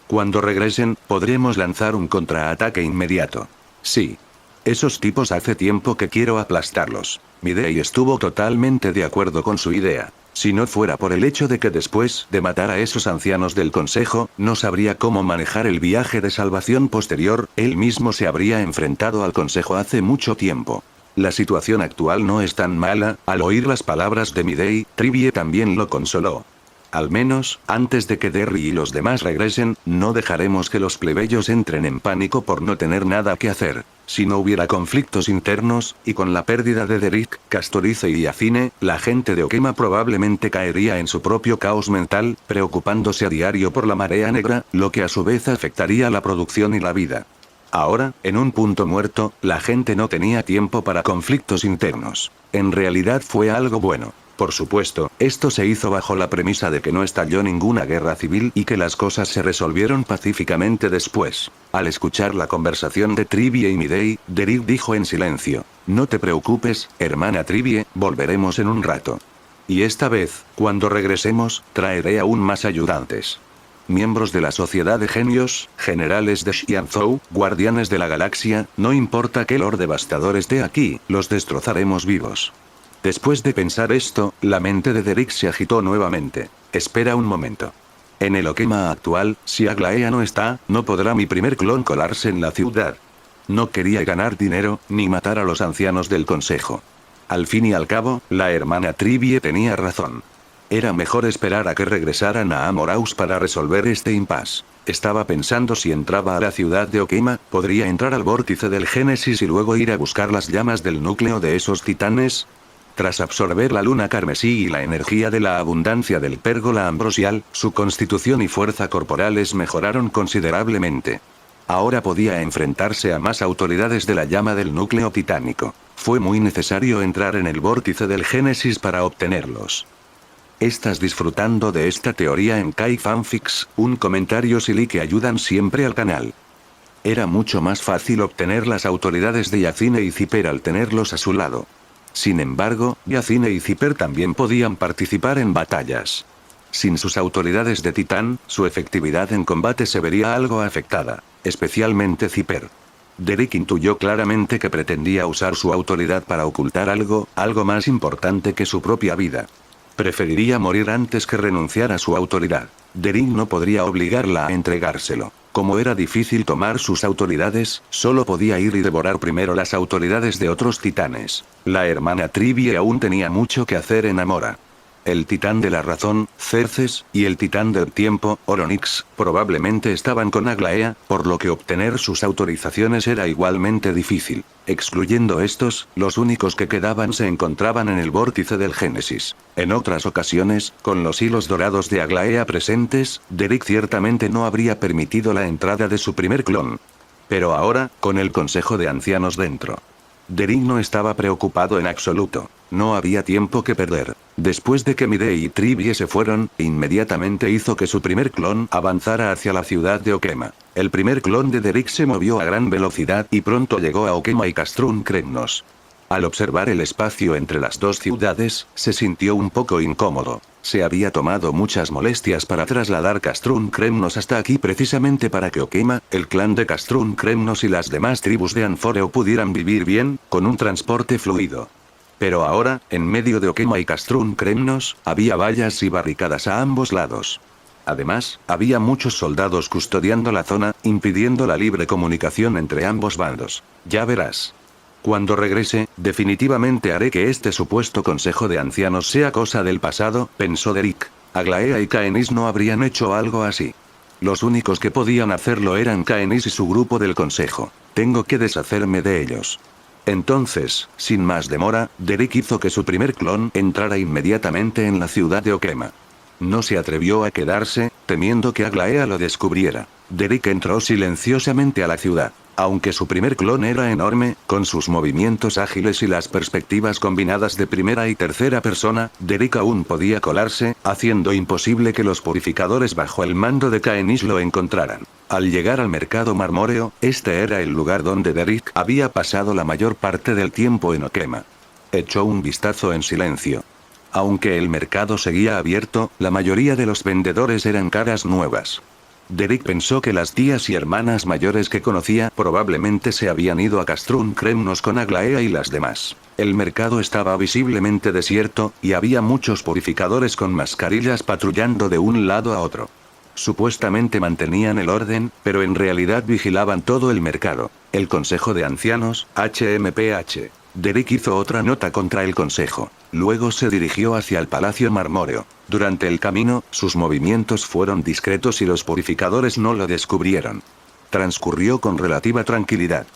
Cuando regresen, podremos lanzar un contraataque inmediato. Sí. Esos tipos hace tiempo que quiero aplastarlos. Midei estuvo totalmente de acuerdo con su idea. Si no fuera por el hecho de que después de matar a esos ancianos del consejo, no sabría cómo manejar el viaje de salvación posterior, él mismo se habría enfrentado al consejo hace mucho tiempo. La situación actual no es tan mala. Al oír las palabras de Midei, Tribie también lo consoló. Al menos, antes de que Derry y los demás regresen, no dejaremos que los plebeyos entren en pánico por no tener nada que hacer. Si no hubiera conflictos internos, y con la pérdida de Derrick, Castorice y Yacine, la gente de Okema probablemente caería en su propio caos mental, preocupándose a diario por la marea negra, lo que a su vez afectaría la producción y la vida. Ahora, en un punto muerto, la gente no tenía tiempo para conflictos internos. En realidad fue algo bueno. Por supuesto, esto se hizo bajo la premisa de que no estalló ninguna guerra civil y que las cosas se resolvieron pacíficamente después. Al escuchar la conversación de Tribie y Midei, Derrick dijo en silencio: "No te preocupes, hermana Tribie, volveremos en un rato. Y esta vez, cuando regresemos, traeré aún más ayudantes. Miembros de la Sociedad de Genios, generales de Xianzhou, guardianes de la galaxia, no importa que Lord Devastador esté aquí, los destrozaremos vivos". Después de pensar esto, la mente de Derrick se agitó nuevamente. Espera un momento. En el Okema actual, si Aglaea no está, no podrá mi primer clon colarse en la ciudad. No quería ganar dinero, ni matar a los ancianos del consejo. Al fin y al cabo, la hermana Tribie tenía razón. Era mejor esperar a que regresaran a Amoraus para resolver este impasse. Estaba pensando si entraba a la ciudad de Okema, podría entrar al vórtice del Génesis y luego ir a buscar las llamas del núcleo de esos titanes. Tras absorber la luna carmesí y la energía de la abundancia del pérgola ambrosial, su constitución y fuerza corporales mejoraron considerablemente. Ahora podía enfrentarse a más autoridades de la llama del núcleo titánico. Fue muy necesario entrar en el vórtice del Génesis para obtenerlos. ¿Estás disfrutando de esta teoría en Kai Fanfics? Un comentario silly que ayudan siempre al canal. Era mucho más fácil obtener las autoridades de Yacine y Ziper al tenerlos a su lado. Sin embargo, Yacine y Ziper también podían participar en batallas. Sin sus autoridades de titán, su efectividad en combate se vería algo afectada, especialmente Ziper. Derrick intuyó claramente que pretendía usar su autoridad para ocultar algo más importante que su propia vida. Preferiría morir antes que renunciar a su autoridad. Derrick no podría obligarla a entregárselo. Como era difícil tomar sus autoridades, solo podía ir y devorar primero las autoridades de otros titanes. La hermana Tribie aún tenía mucho que hacer en Amora. el titán de la razón, Cerces, y el titán del tiempo, Oronix, probablemente estaban con Aglaea, por lo que obtener sus autorizaciones era igualmente difícil. Excluyendo estos, los únicos que quedaban se encontraban en el vórtice del Génesis. En otras ocasiones, con los hilos dorados de Aglaea presentes, Derek ciertamente no habría permitido la entrada de su primer clon. Pero ahora, con el Consejo de Ancianos dentro, Derek no estaba preocupado en absoluto. No había tiempo que perder. Después de que Mide y Trivie se fueron, inmediatamente hizo que su primer clon avanzara hacia la ciudad de Okema. El primer clon de Derek se movió a gran velocidad y pronto llegó a Okema y Castrun Kremnos. Al observar el espacio entre las dos ciudades, se sintió un poco incómodo. Se había tomado muchas molestias para trasladar Castrun Kremnos hasta aquí precisamente para que Okema, el clan de Castrun Kremnos y las demás tribus de Anforeo pudieran vivir bien, con un transporte fluido. Pero ahora, en medio de Okema y Castrun Kremnos, había vallas y barricadas a ambos lados. Además, había muchos soldados custodiando la zona, impidiendo la libre comunicación entre ambos bandos. Ya verás. Cuando regrese, definitivamente haré que este supuesto consejo de ancianos sea cosa del pasado, pensó Derek. Aglaea y Caenis no habrían hecho algo así. Los únicos que podían hacerlo eran Caenis y su grupo del consejo. Tengo que deshacerme de ellos. Entonces, sin más demora, Derek hizo que su primer clon entrara inmediatamente en la ciudad de Okema. No se atrevió a quedarse, temiendo que Aglaea lo descubriera. Derek entró silenciosamente a la ciudad. Aunque su primer clon era enorme, con sus movimientos ágiles y las perspectivas combinadas de primera y tercera persona, Derek aún podía colarse, haciendo imposible que los purificadores bajo el mando de Caenis lo encontraran. Al llegar al mercado marmóreo, este era el lugar donde Derek había pasado la mayor parte del tiempo en Okema. Echó un vistazo en silencio. Aunque el mercado seguía abierto, la mayoría de los vendedores eran caras nuevas. Derek pensó que las tías y hermanas mayores que conocía probablemente se habían ido a Castrun Kremnos con Aglaea y las demás. El mercado estaba visiblemente desierto, y había muchos purificadores con mascarillas patrullando de un lado a otro. Supuestamente mantenían el orden, pero en realidad vigilaban todo el mercado. El Consejo de Ancianos, HMPH. Derek hizo otra nota contra el consejo. Luego se dirigió hacia el Palacio Marmóreo. Durante el camino, sus movimientos fueron discretos y los purificadores no lo descubrieron. Transcurrió con relativa tranquilidad.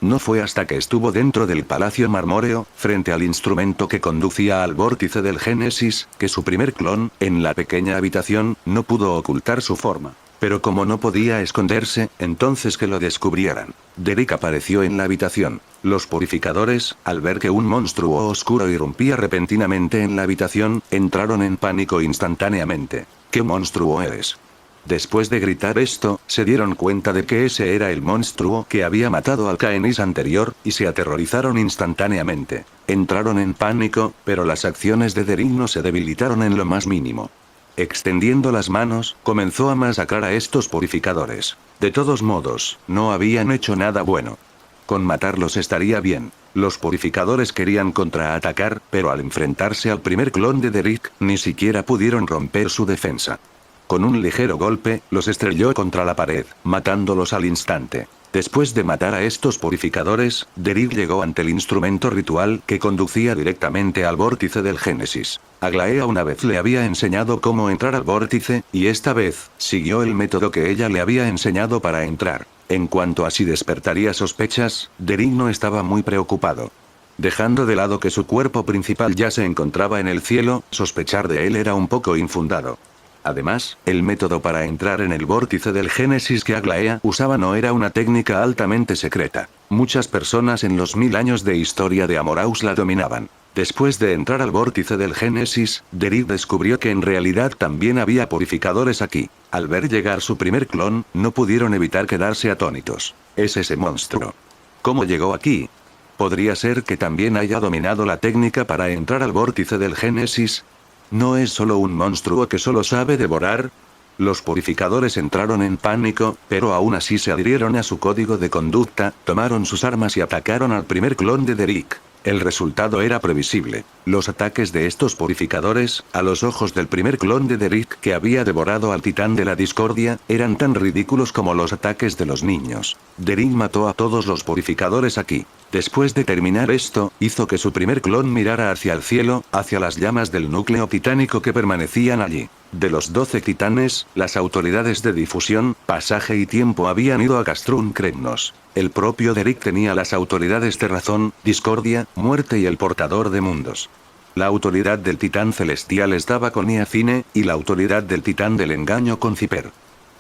No fue hasta que estuvo dentro del Palacio Marmóreo, frente al instrumento que conducía al vórtice del Génesis, que su primer clon, en la pequeña habitación, no pudo ocultar su forma. Pero como no podía esconderse, entonces que lo descubrieran. Derek apareció en la habitación. Los purificadores, al ver que un monstruo oscuro irrumpía repentinamente en la habitación, entraron en pánico instantáneamente. ¿Qué monstruo eres? Después de gritar esto, se dieron cuenta de que ese era el monstruo que había matado al Caenis anterior, y se aterrorizaron instantáneamente. Entraron en pánico, pero las acciones de Derek no se debilitaron en lo más mínimo. Extendiendo las manos, comenzó a masacrar a estos purificadores. De todos modos, no habían hecho nada bueno. Con matarlos estaría bien. Los purificadores querían contraatacar, pero al enfrentarse al primer clon de Derek, ni siquiera pudieron romper su defensa. Con un ligero golpe, los estrelló contra la pared, matándolos al instante. Después de matar a estos purificadores, Derek llegó ante el instrumento ritual que conducía directamente al vórtice del Génesis. Aglaea una vez le había enseñado cómo entrar al vórtice, y esta vez, siguió el método que ella le había enseñado para entrar. En cuanto a si despertaría sospechas, Derek no estaba muy preocupado. Dejando de lado que su cuerpo principal ya se encontraba en el cielo, sospechar de él era un poco infundado. Además, el método para entrar en el vórtice del Génesis que Aglaea usaba no era una técnica altamente secreta. Muchas personas en los 1000 años de historia de Amoraus la dominaban. Después de entrar al vórtice del Génesis, Derek descubrió que en realidad también había purificadores aquí. Al ver llegar su primer clon, no pudieron evitar quedarse atónitos. ¿Es ese monstruo? ¿Cómo llegó aquí? ¿Podría ser que también haya dominado la técnica para entrar al vórtice del Génesis? ¿No es solo un monstruo que solo sabe devorar? Los purificadores entraron en pánico, pero aún así se adhirieron a su código de conducta, tomaron sus armas y atacaron al primer clon de Derek. El resultado era previsible. Los ataques de estos purificadores, a los ojos del primer clon de Derek que había devorado al titán de la discordia, eran tan ridículos como los ataques de los niños. Derek mató a todos los purificadores aquí. Después de terminar esto, hizo que su primer clon mirara hacia el cielo, hacia las llamas del núcleo titánico que permanecían allí. De los 12 titanes, las autoridades de difusión, pasaje y tiempo habían ido a Castrum Kremnos. El propio Derek tenía las autoridades de razón, discordia, muerte y el portador de mundos. La autoridad del titán celestial estaba con Niacine, y la autoridad del titán del engaño con Ciper.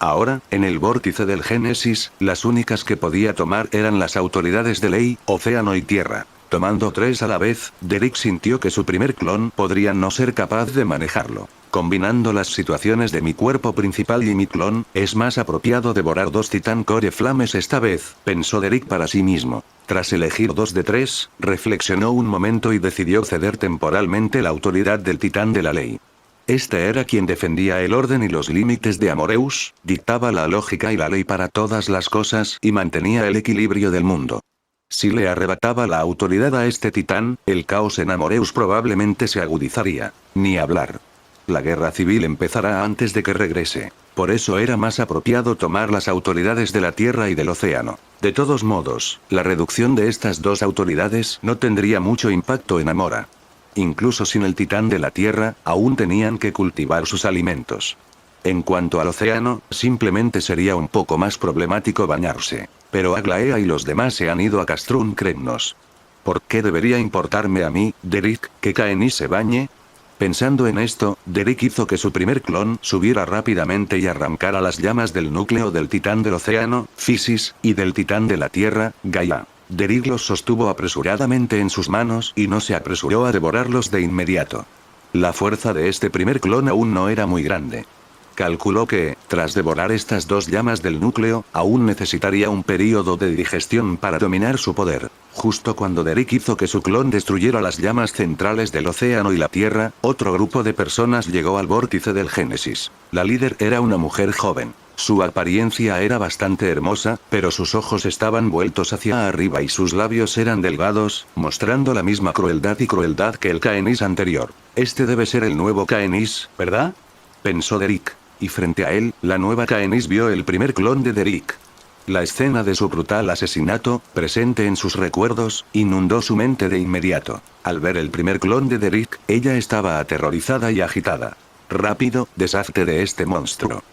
Ahora, en el vórtice del Génesis, las únicas que podía tomar eran las autoridades de ley, océano y tierra. Tomando 3 a la vez, Derek sintió que su primer clon podría no ser capaz de manejarlo. Combinando las situaciones de mi cuerpo principal y mi clon, es más apropiado devorar 2 titán core flames esta vez, pensó Derek para sí mismo. Tras elegir 2 de 3, reflexionó un momento y decidió ceder temporalmente la autoridad del titán de la ley. Este era quien defendía el orden y los límites de Amoreus, dictaba la lógica y la ley para todas las cosas y mantenía el equilibrio del mundo. Si le arrebataba la autoridad a este titán, el caos en Amoreus probablemente se agudizaría. Ni hablar. La guerra civil empezará antes de que regrese. Por eso era más apropiado tomar las autoridades de la tierra y del océano. De todos modos, la reducción de estas 2 autoridades no tendría mucho impacto en Amora. Incluso sin el titán de la tierra, aún tenían que cultivar sus alimentos. En cuanto al océano, simplemente sería un poco más problemático bañarse. Pero Aglaea y los demás se han ido a Castrum Kremnos. ¿Por qué debería importarme a mí, Derek, que Caenis se bañe? Pensando en esto, Derek hizo que su primer clon subiera rápidamente y arrancara las llamas del núcleo del titán del océano, Physis, y del titán de la tierra, Gaia. Derek los sostuvo apresuradamente en sus manos y no se apresuró a devorarlos de inmediato. La fuerza de este primer clon aún no era muy grande. Calculó que, tras devorar estas 2 llamas del núcleo, aún necesitaría un período de digestión para dominar su poder. Justo cuando Derek hizo que su clon destruyera las llamas centrales del océano y la tierra, otro grupo de personas llegó al vórtice del Génesis. La líder era una mujer joven. Su apariencia era bastante hermosa, pero sus ojos estaban vueltos hacia arriba y sus labios eran delgados, mostrando la misma crueldad que el Caenis anterior. Este debe ser el nuevo Caenis, ¿verdad? Pensó Derek. Y frente a él, la nueva Caenis vio el primer clon de Derek. La escena de su brutal asesinato, presente en sus recuerdos, inundó su mente de inmediato. Al ver el primer clon de Derek, ella estaba aterrorizada y agitada. Rápido, deshazte de este monstruo.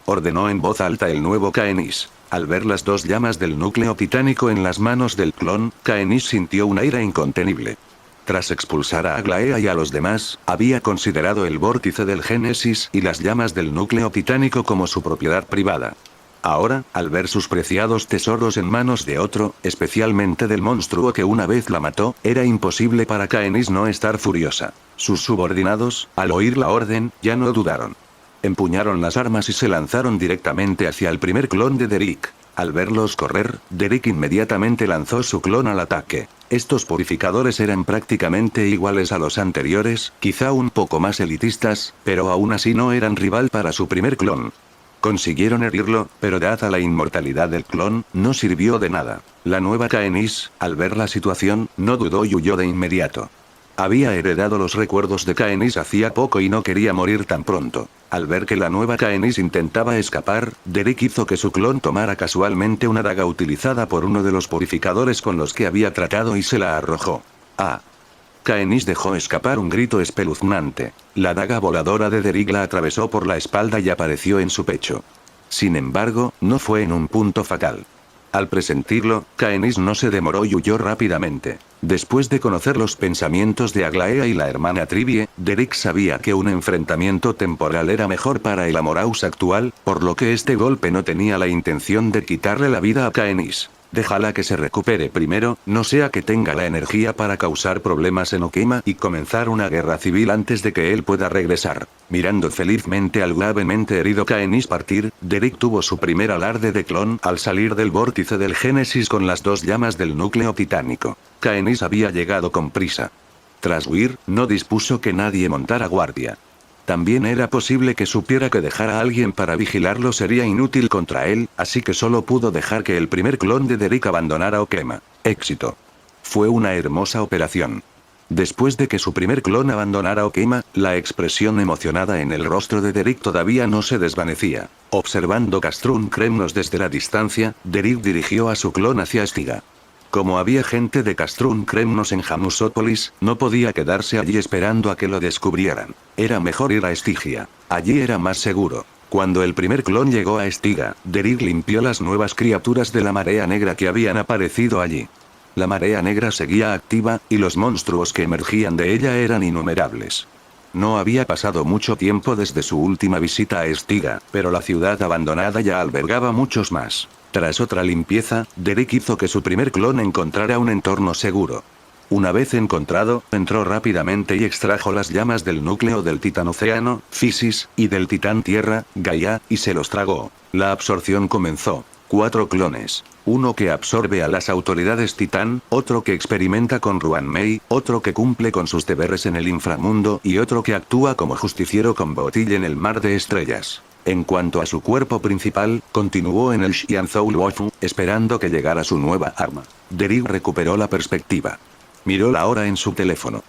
Ordenó en voz alta el nuevo Caenis. Al ver las 2 llamas del núcleo titánico en las manos del clon, Caenis sintió una ira incontenible. Tras expulsar a Aglaea y a los demás, había considerado el vórtice del Génesis y las llamas del núcleo titánico como su propiedad privada. Ahora, al ver sus preciados tesoros en manos de otro, especialmente del monstruo que una vez la mató, era imposible para Caenis no estar furiosa. Sus subordinados, al oír la orden, ya no dudaron. Empuñaron las armas y se lanzaron directamente hacia el primer clon de Derek. Al verlos correr, Derek inmediatamente lanzó su clon al ataque. Estos purificadores eran prácticamente iguales a los anteriores, quizá un poco más elitistas, pero aún así no eran rival para su primer clon. Consiguieron herirlo, pero dada la inmortalidad del clon, no sirvió de nada. La nueva Caenis, al ver la situación, no dudó y huyó de inmediato. Había heredado los recuerdos de Caenis hacía poco y no quería morir tan pronto. Al ver que la nueva Caenis intentaba escapar, Derek hizo que su clon tomara casualmente una daga utilizada por uno de los purificadores con los que había tratado y se la arrojó. ¡Ah! Caenis dejó escapar un grito espeluznante. La daga voladora de Derek la atravesó por la espalda y apareció en su pecho. Sin embargo, no fue en un punto fatal. Al presentirlo, Caenis no se demoró y huyó rápidamente. Después de conocer los pensamientos de Aglaea y la hermana Trivie, Derek sabía que un enfrentamiento temporal era mejor para el Amoraus actual, por lo que este golpe no tenía la intención de quitarle la vida a Caenis. Déjala que se recupere primero, no sea que tenga la energía para causar problemas en Okema y comenzar una guerra civil antes de que él pueda regresar. Mirando felizmente al gravemente herido Caenis partir, Derek tuvo su primer alarde de clon al salir del vórtice del Génesis con las 2 llamas del núcleo titánico. Caenis había llegado con prisa. Tras huir, no dispuso que nadie montara guardia. También era posible que supiera que dejar a alguien para vigilarlo sería inútil contra él, así que solo pudo dejar que el primer clon de Derek abandonara Okema. Éxito. Fue una hermosa operación. Después de que su primer clon abandonara Okema, la expresión emocionada en el rostro de Derek todavía no se desvanecía. Observando Castrum Kremnos desde la distancia, Derek dirigió a su clon hacia Estiga. Como había gente de Castrum Kremnos en Jamusópolis, no podía quedarse allí esperando a que lo descubrieran. Era mejor ir a Estigia. Allí era más seguro. Cuando el primer clon llegó a Estiga, Derek limpió las nuevas criaturas de la marea negra que habían aparecido allí. La marea negra seguía activa, y los monstruos que emergían de ella eran innumerables. No había pasado mucho tiempo desde su última visita a Estiga, pero la ciudad abandonada ya albergaba muchos más. Tras otra limpieza, Derek hizo que su primer clon encontrara un entorno seguro. Una vez encontrado, entró rápidamente y extrajo las llamas del núcleo del titán océano, Fisis, y del titán tierra, Gaia, y se los tragó. La absorción comenzó. 4 clones. Uno que absorbe a las autoridades titán, otro que experimenta con Ruanmei, otro que cumple con sus deberes en el inframundo y otro que actúa como justiciero con Botille en el mar de estrellas. En cuanto a su cuerpo principal, continuó en el Xianzhou Luofu, esperando que llegara su nueva arma. Derek recuperó la perspectiva. Miró la hora en su teléfono.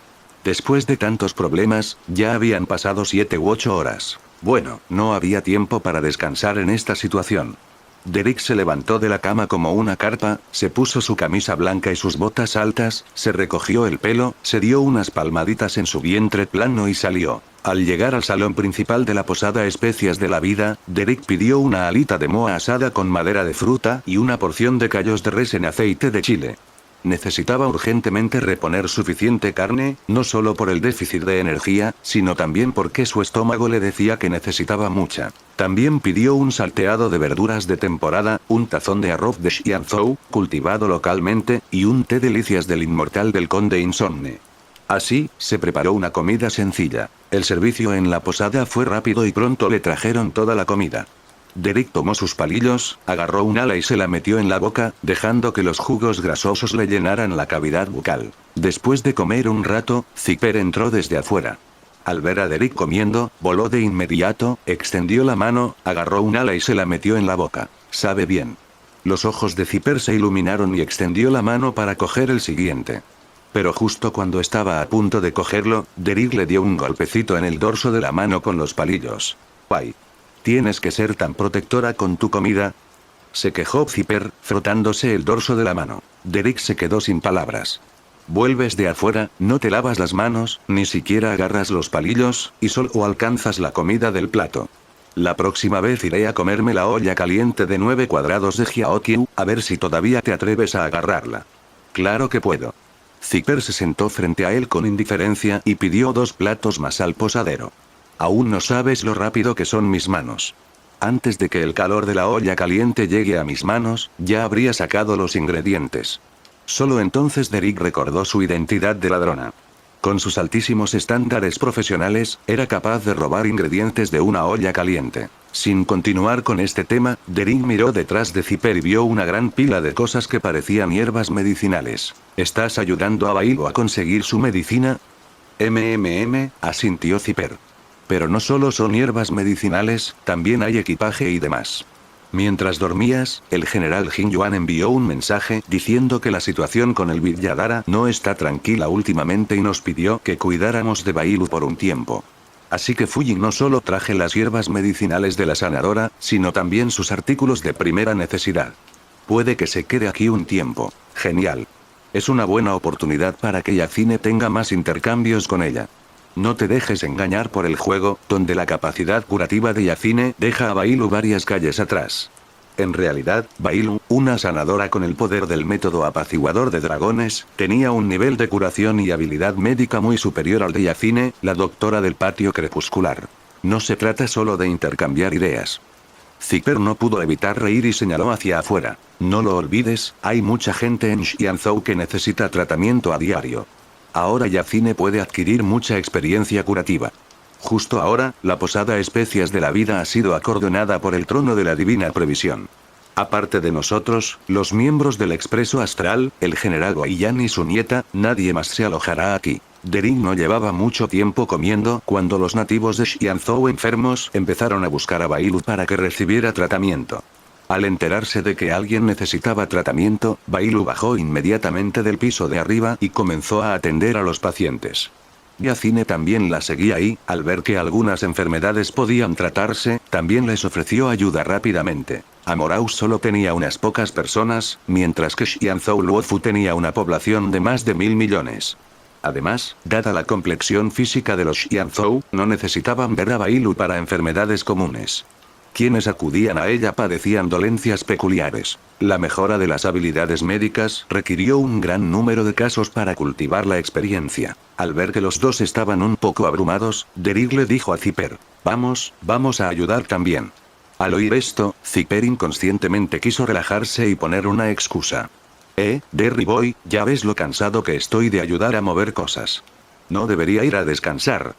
Después de tantos problemas, ya habían pasado 7 u 8 horas. Bueno, no había tiempo para descansar en esta situación. Derek se levantó de la cama como una carpa, se puso su camisa blanca y sus botas altas, se recogió el pelo, se dio unas palmaditas en su vientre plano y salió. Al llegar al salón principal de la posada Especias de la Vida, Derek pidió una alita de moa asada con madera de fruta y una porción de callos de res en aceite de chile. Necesitaba urgentemente reponer suficiente carne, no solo por el déficit de energía, sino también porque su estómago le decía que necesitaba mucha. También pidió un salteado de verduras de temporada, un tazón de arroz de Xianzhou, cultivado localmente, y un té delicias del inmortal del conde Insomne. Así, se preparó una comida sencilla. El servicio en la posada fue rápido y pronto le trajeron toda la comida. Derek tomó sus palillos, agarró un ala y se la metió en la boca, dejando que los jugos grasosos le llenaran la cavidad bucal. Después de comer un rato, Zipper entró desde afuera. Al ver a Derek comiendo, voló de inmediato, extendió la mano, agarró un ala y se la metió en la boca. Sabe bien. Los ojos de Zipper se iluminaron y extendió la mano para coger el siguiente. Pero justo cuando estaba a punto de cogerlo, Derek le dio un golpecito en el dorso de la mano con los palillos. ¡Guay! ¿Tienes que ser tan protectora con tu comida?, se quejó Zipper, frotándose el dorso de la mano. Derek se quedó sin palabras. Vuelves de afuera, no te lavas las manos, ni siquiera agarras los palillos, y solo alcanzas la comida del plato. La próxima vez iré a comerme la olla caliente de 9 cuadrados de Jiaoqiu, a ver si todavía te atreves a agarrarla. Claro que puedo. Zipper se sentó frente a él con indiferencia y pidió 2 platos más al posadero. Aún no sabes lo rápido que son mis manos. Antes de que el calor de la olla caliente llegue a mis manos, ya habría sacado los ingredientes. Solo entonces Derek recordó su identidad de ladrona. Con sus altísimos estándares profesionales, era capaz de robar ingredientes de una olla caliente. Sin continuar con este tema, Derek miró detrás de Zipper y vio una gran pila de cosas que parecían hierbas medicinales. ¿Estás ayudando a Bailo a conseguir su medicina? Asintió Zipper. Pero no solo son hierbas medicinales, también hay equipaje y demás. Mientras dormías, el general Jin Yuan envió un mensaje diciendo que la situación con el Vidyadhara no está tranquila últimamente y nos pidió que cuidáramos de Bailu por un tiempo. Así que fui y no solo traje las hierbas medicinales de la sanadora, sino también sus artículos de primera necesidad. Puede que se quede aquí un tiempo. Genial. Es una buena oportunidad para que Yacine tenga más intercambios con ella. No te dejes engañar por el juego, donde la capacidad curativa de Yacine deja a Bailu varias calles atrás. En realidad, Bailu, una sanadora con el poder del método apaciguador de dragones, tenía un nivel de curación y habilidad médica muy superior al de Yacine, la doctora del patio crepuscular. No se trata solo de intercambiar ideas. Zipper no pudo evitar reír y señaló hacia afuera. No lo olvides, hay mucha gente en Xianzhou que necesita tratamiento a diario. Ahora Yacine puede adquirir mucha experiencia curativa. Justo ahora, la posada Especias de la Vida ha sido acordonada por el trono de la Divina Previsión. Aparte de nosotros, los miembros del Expreso Astral, el general Guayan y su nieta, nadie más se alojará aquí. Derek no llevaba mucho tiempo comiendo cuando los nativos de Xianzhou enfermos empezaron a buscar a Bailu para que recibiera tratamiento. Al enterarse de que alguien necesitaba tratamiento, Bailu bajó inmediatamente del piso de arriba y comenzó a atender a los pacientes. Yacine también la seguía y, al ver que algunas enfermedades podían tratarse, también les ofreció ayuda rápidamente. Amorau solo tenía unas pocas personas, mientras que Xianzhou Luofu tenía una población de más de 1000 millones. Además, dada la complexión física de los Xianzhou, no necesitaban ver a Bailu para enfermedades comunes. Quienes acudían a ella padecían dolencias peculiares. La mejora de las habilidades médicas requirió un gran número de casos para cultivar la experiencia. Al ver que los dos estaban un poco abrumados, Derek le dijo a Zipper: vamos a ayudar también. Al oír esto, Zipper inconscientemente quiso relajarse y poner una excusa. Derry Boy, ya ves lo cansado que estoy de ayudar a mover cosas. No debería ir a descansar.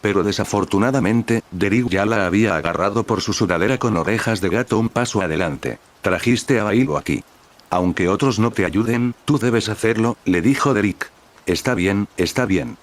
Pero desafortunadamente, Derek ya la había agarrado por su sudadera con orejas de gato un paso adelante. Trajiste a Bailu aquí. Aunque otros no te ayuden, tú debes hacerlo, le dijo Derek. Está bien, está bien.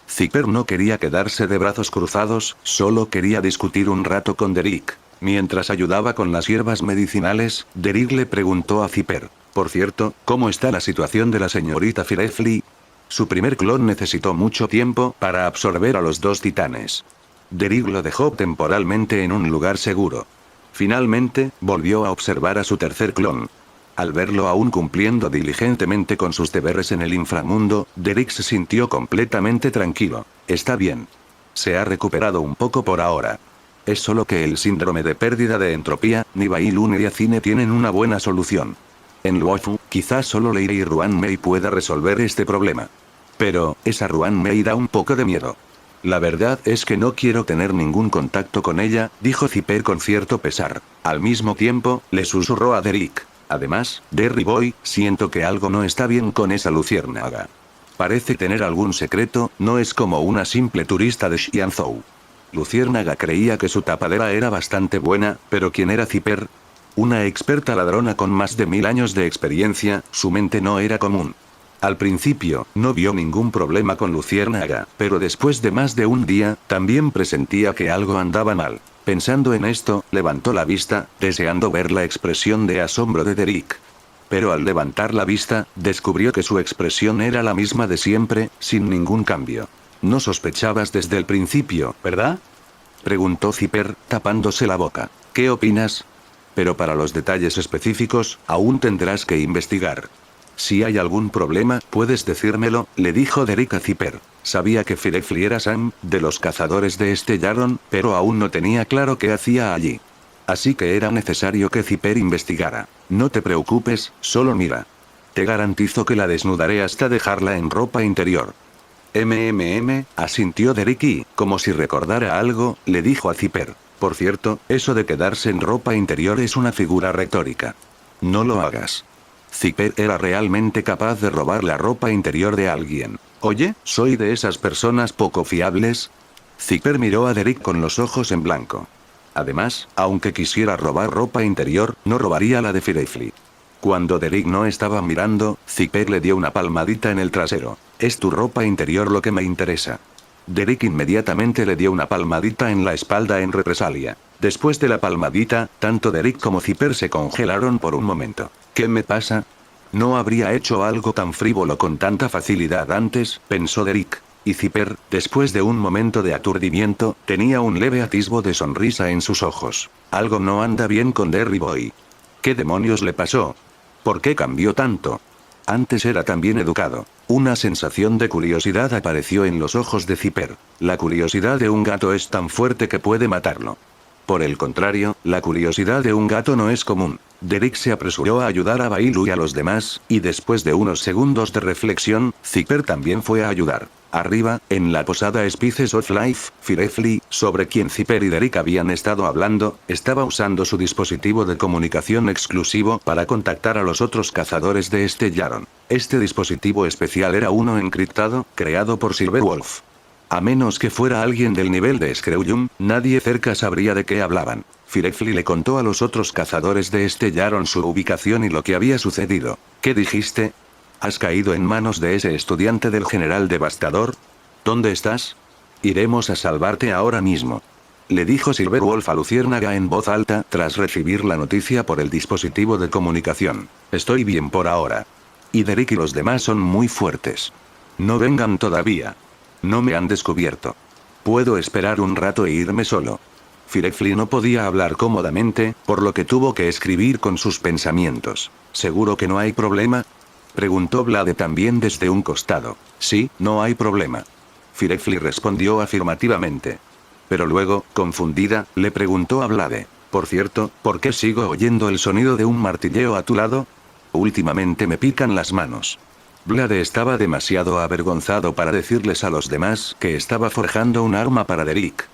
Zipper no quería quedarse de brazos cruzados, solo quería discutir un rato con Derek. Mientras ayudaba con las hierbas medicinales, Derek le preguntó a Zipper: por cierto, ¿cómo está la situación de la señorita Firefly? Su primer clon necesitó mucho tiempo para absorber a los dos titanes. Derek lo dejó temporalmente en un lugar seguro. Finalmente, volvió a observar a su tercer clon. Al verlo aún cumpliendo diligentemente con sus deberes en el inframundo, Derek se sintió completamente tranquilo. Está bien. Se ha recuperado un poco por ahora. Es solo que el síndrome de pérdida de entropía, ni Bailu ni Yacine tienen una buena solución. En Luofu, quizás solo Lei Ruanmei pueda resolver este problema. Pero, esa Ruanmei da un poco de miedo. La verdad es que no quiero tener ningún contacto con ella, dijo Zipper con cierto pesar. Al mismo tiempo, le susurró a Derek. Además, Derry Boy, siento que algo no está bien con esa luciérnaga. Parece tener algún secreto, no es como una simple turista de Xianzhou. Luciérnaga creía que su tapadera era bastante buena, pero ¿quién era Zipper? Una experta ladrona con más de 1000 años de experiencia, su mente no era común. Al principio, no vio ningún problema con Luciérnaga, pero después de más de un día, también presentía que algo andaba mal. Pensando en esto, levantó la vista, deseando ver la expresión de asombro de Derek. Pero al levantar la vista, descubrió que su expresión era la misma de siempre, sin ningún cambio. No sospechabas desde el principio, ¿verdad? Preguntó Zipper, tapándose la boca. ¿Qué opinas? Pero para los detalles específicos, aún tendrás que investigar. Si hay algún problema, puedes decírmelo, le dijo Derek a Zipper. Sabía que Firefly era Sam, de los cazadores de Estellaron, pero aún no tenía claro qué hacía allí. Así que era necesario que Zipper investigara. No te preocupes, solo mira. Te garantizo que la desnudaré hasta dejarla en ropa interior. Asintió Derek y, como si recordara algo, le dijo a Zipper. Por cierto, eso de quedarse en ropa interior es una figura retórica. No lo hagas. Zipper era realmente capaz de robar la ropa interior de alguien. Oye, ¿soy de esas personas poco fiables? Zipper miró a Derek con los ojos en blanco. Además, aunque quisiera robar ropa interior, no robaría la de Firefly. Cuando Derek no estaba mirando, Zipper le dio una palmadita en el trasero. Es tu ropa interior lo que me interesa. Derek inmediatamente le dio una palmadita en la espalda en represalia. Después de la palmadita, tanto Derek como Zipper se congelaron por un momento. ¿Qué me pasa? No habría hecho algo tan frívolo con tanta facilidad antes, pensó Derek. Y Zipper, después de un momento de aturdimiento, tenía un leve atisbo de sonrisa en sus ojos. Algo no anda bien con Derry Boy. ¿Qué demonios le pasó? ¿Por qué cambió tanto? Antes era tan bien educado. Una sensación de curiosidad apareció en los ojos de Zipper. La curiosidad de un gato es tan fuerte que puede matarlo. Por el contrario, la curiosidad de un gato no es común. Derek se apresuró a ayudar a Bailu y a los demás, y después de unos segundos de reflexión, Zipper también fue a ayudar. Arriba, en la posada Spices of Life, Firefly, sobre quien Zipper y Derek habían estado hablando, estaba usando su dispositivo de comunicación exclusivo para contactar a los otros cazadores de Estellaron. Este dispositivo especial era uno encriptado, creado por Silverwolf. A menos que fuera alguien del nivel de Screwyum, nadie cerca sabría de qué hablaban. Firefly le contó a los otros cazadores de Estellaron su ubicación y lo que había sucedido. ¿Qué dijiste? ¿Has caído en manos de ese estudiante del general devastador? ¿Dónde estás? Iremos a salvarte ahora mismo. Le dijo Silverwolf a Luciérnaga en voz alta tras recibir la noticia por el dispositivo de comunicación. Estoy bien por ahora. Y Derek y los demás son muy fuertes. No vengan todavía. No me han descubierto. Puedo esperar un rato e irme solo. Firefly no podía hablar cómodamente, por lo que tuvo que escribir con sus pensamientos. ¿Seguro que no hay problema? Preguntó Blade también desde un costado. Sí, no hay problema. Firefly respondió afirmativamente. Pero luego, confundida, le preguntó a Blade. Por cierto, ¿por qué sigo oyendo el sonido de un martilleo a tu lado? Últimamente me pican las manos. Blade estaba demasiado avergonzado para decirles a los demás que estaba forjando un arma para Derek.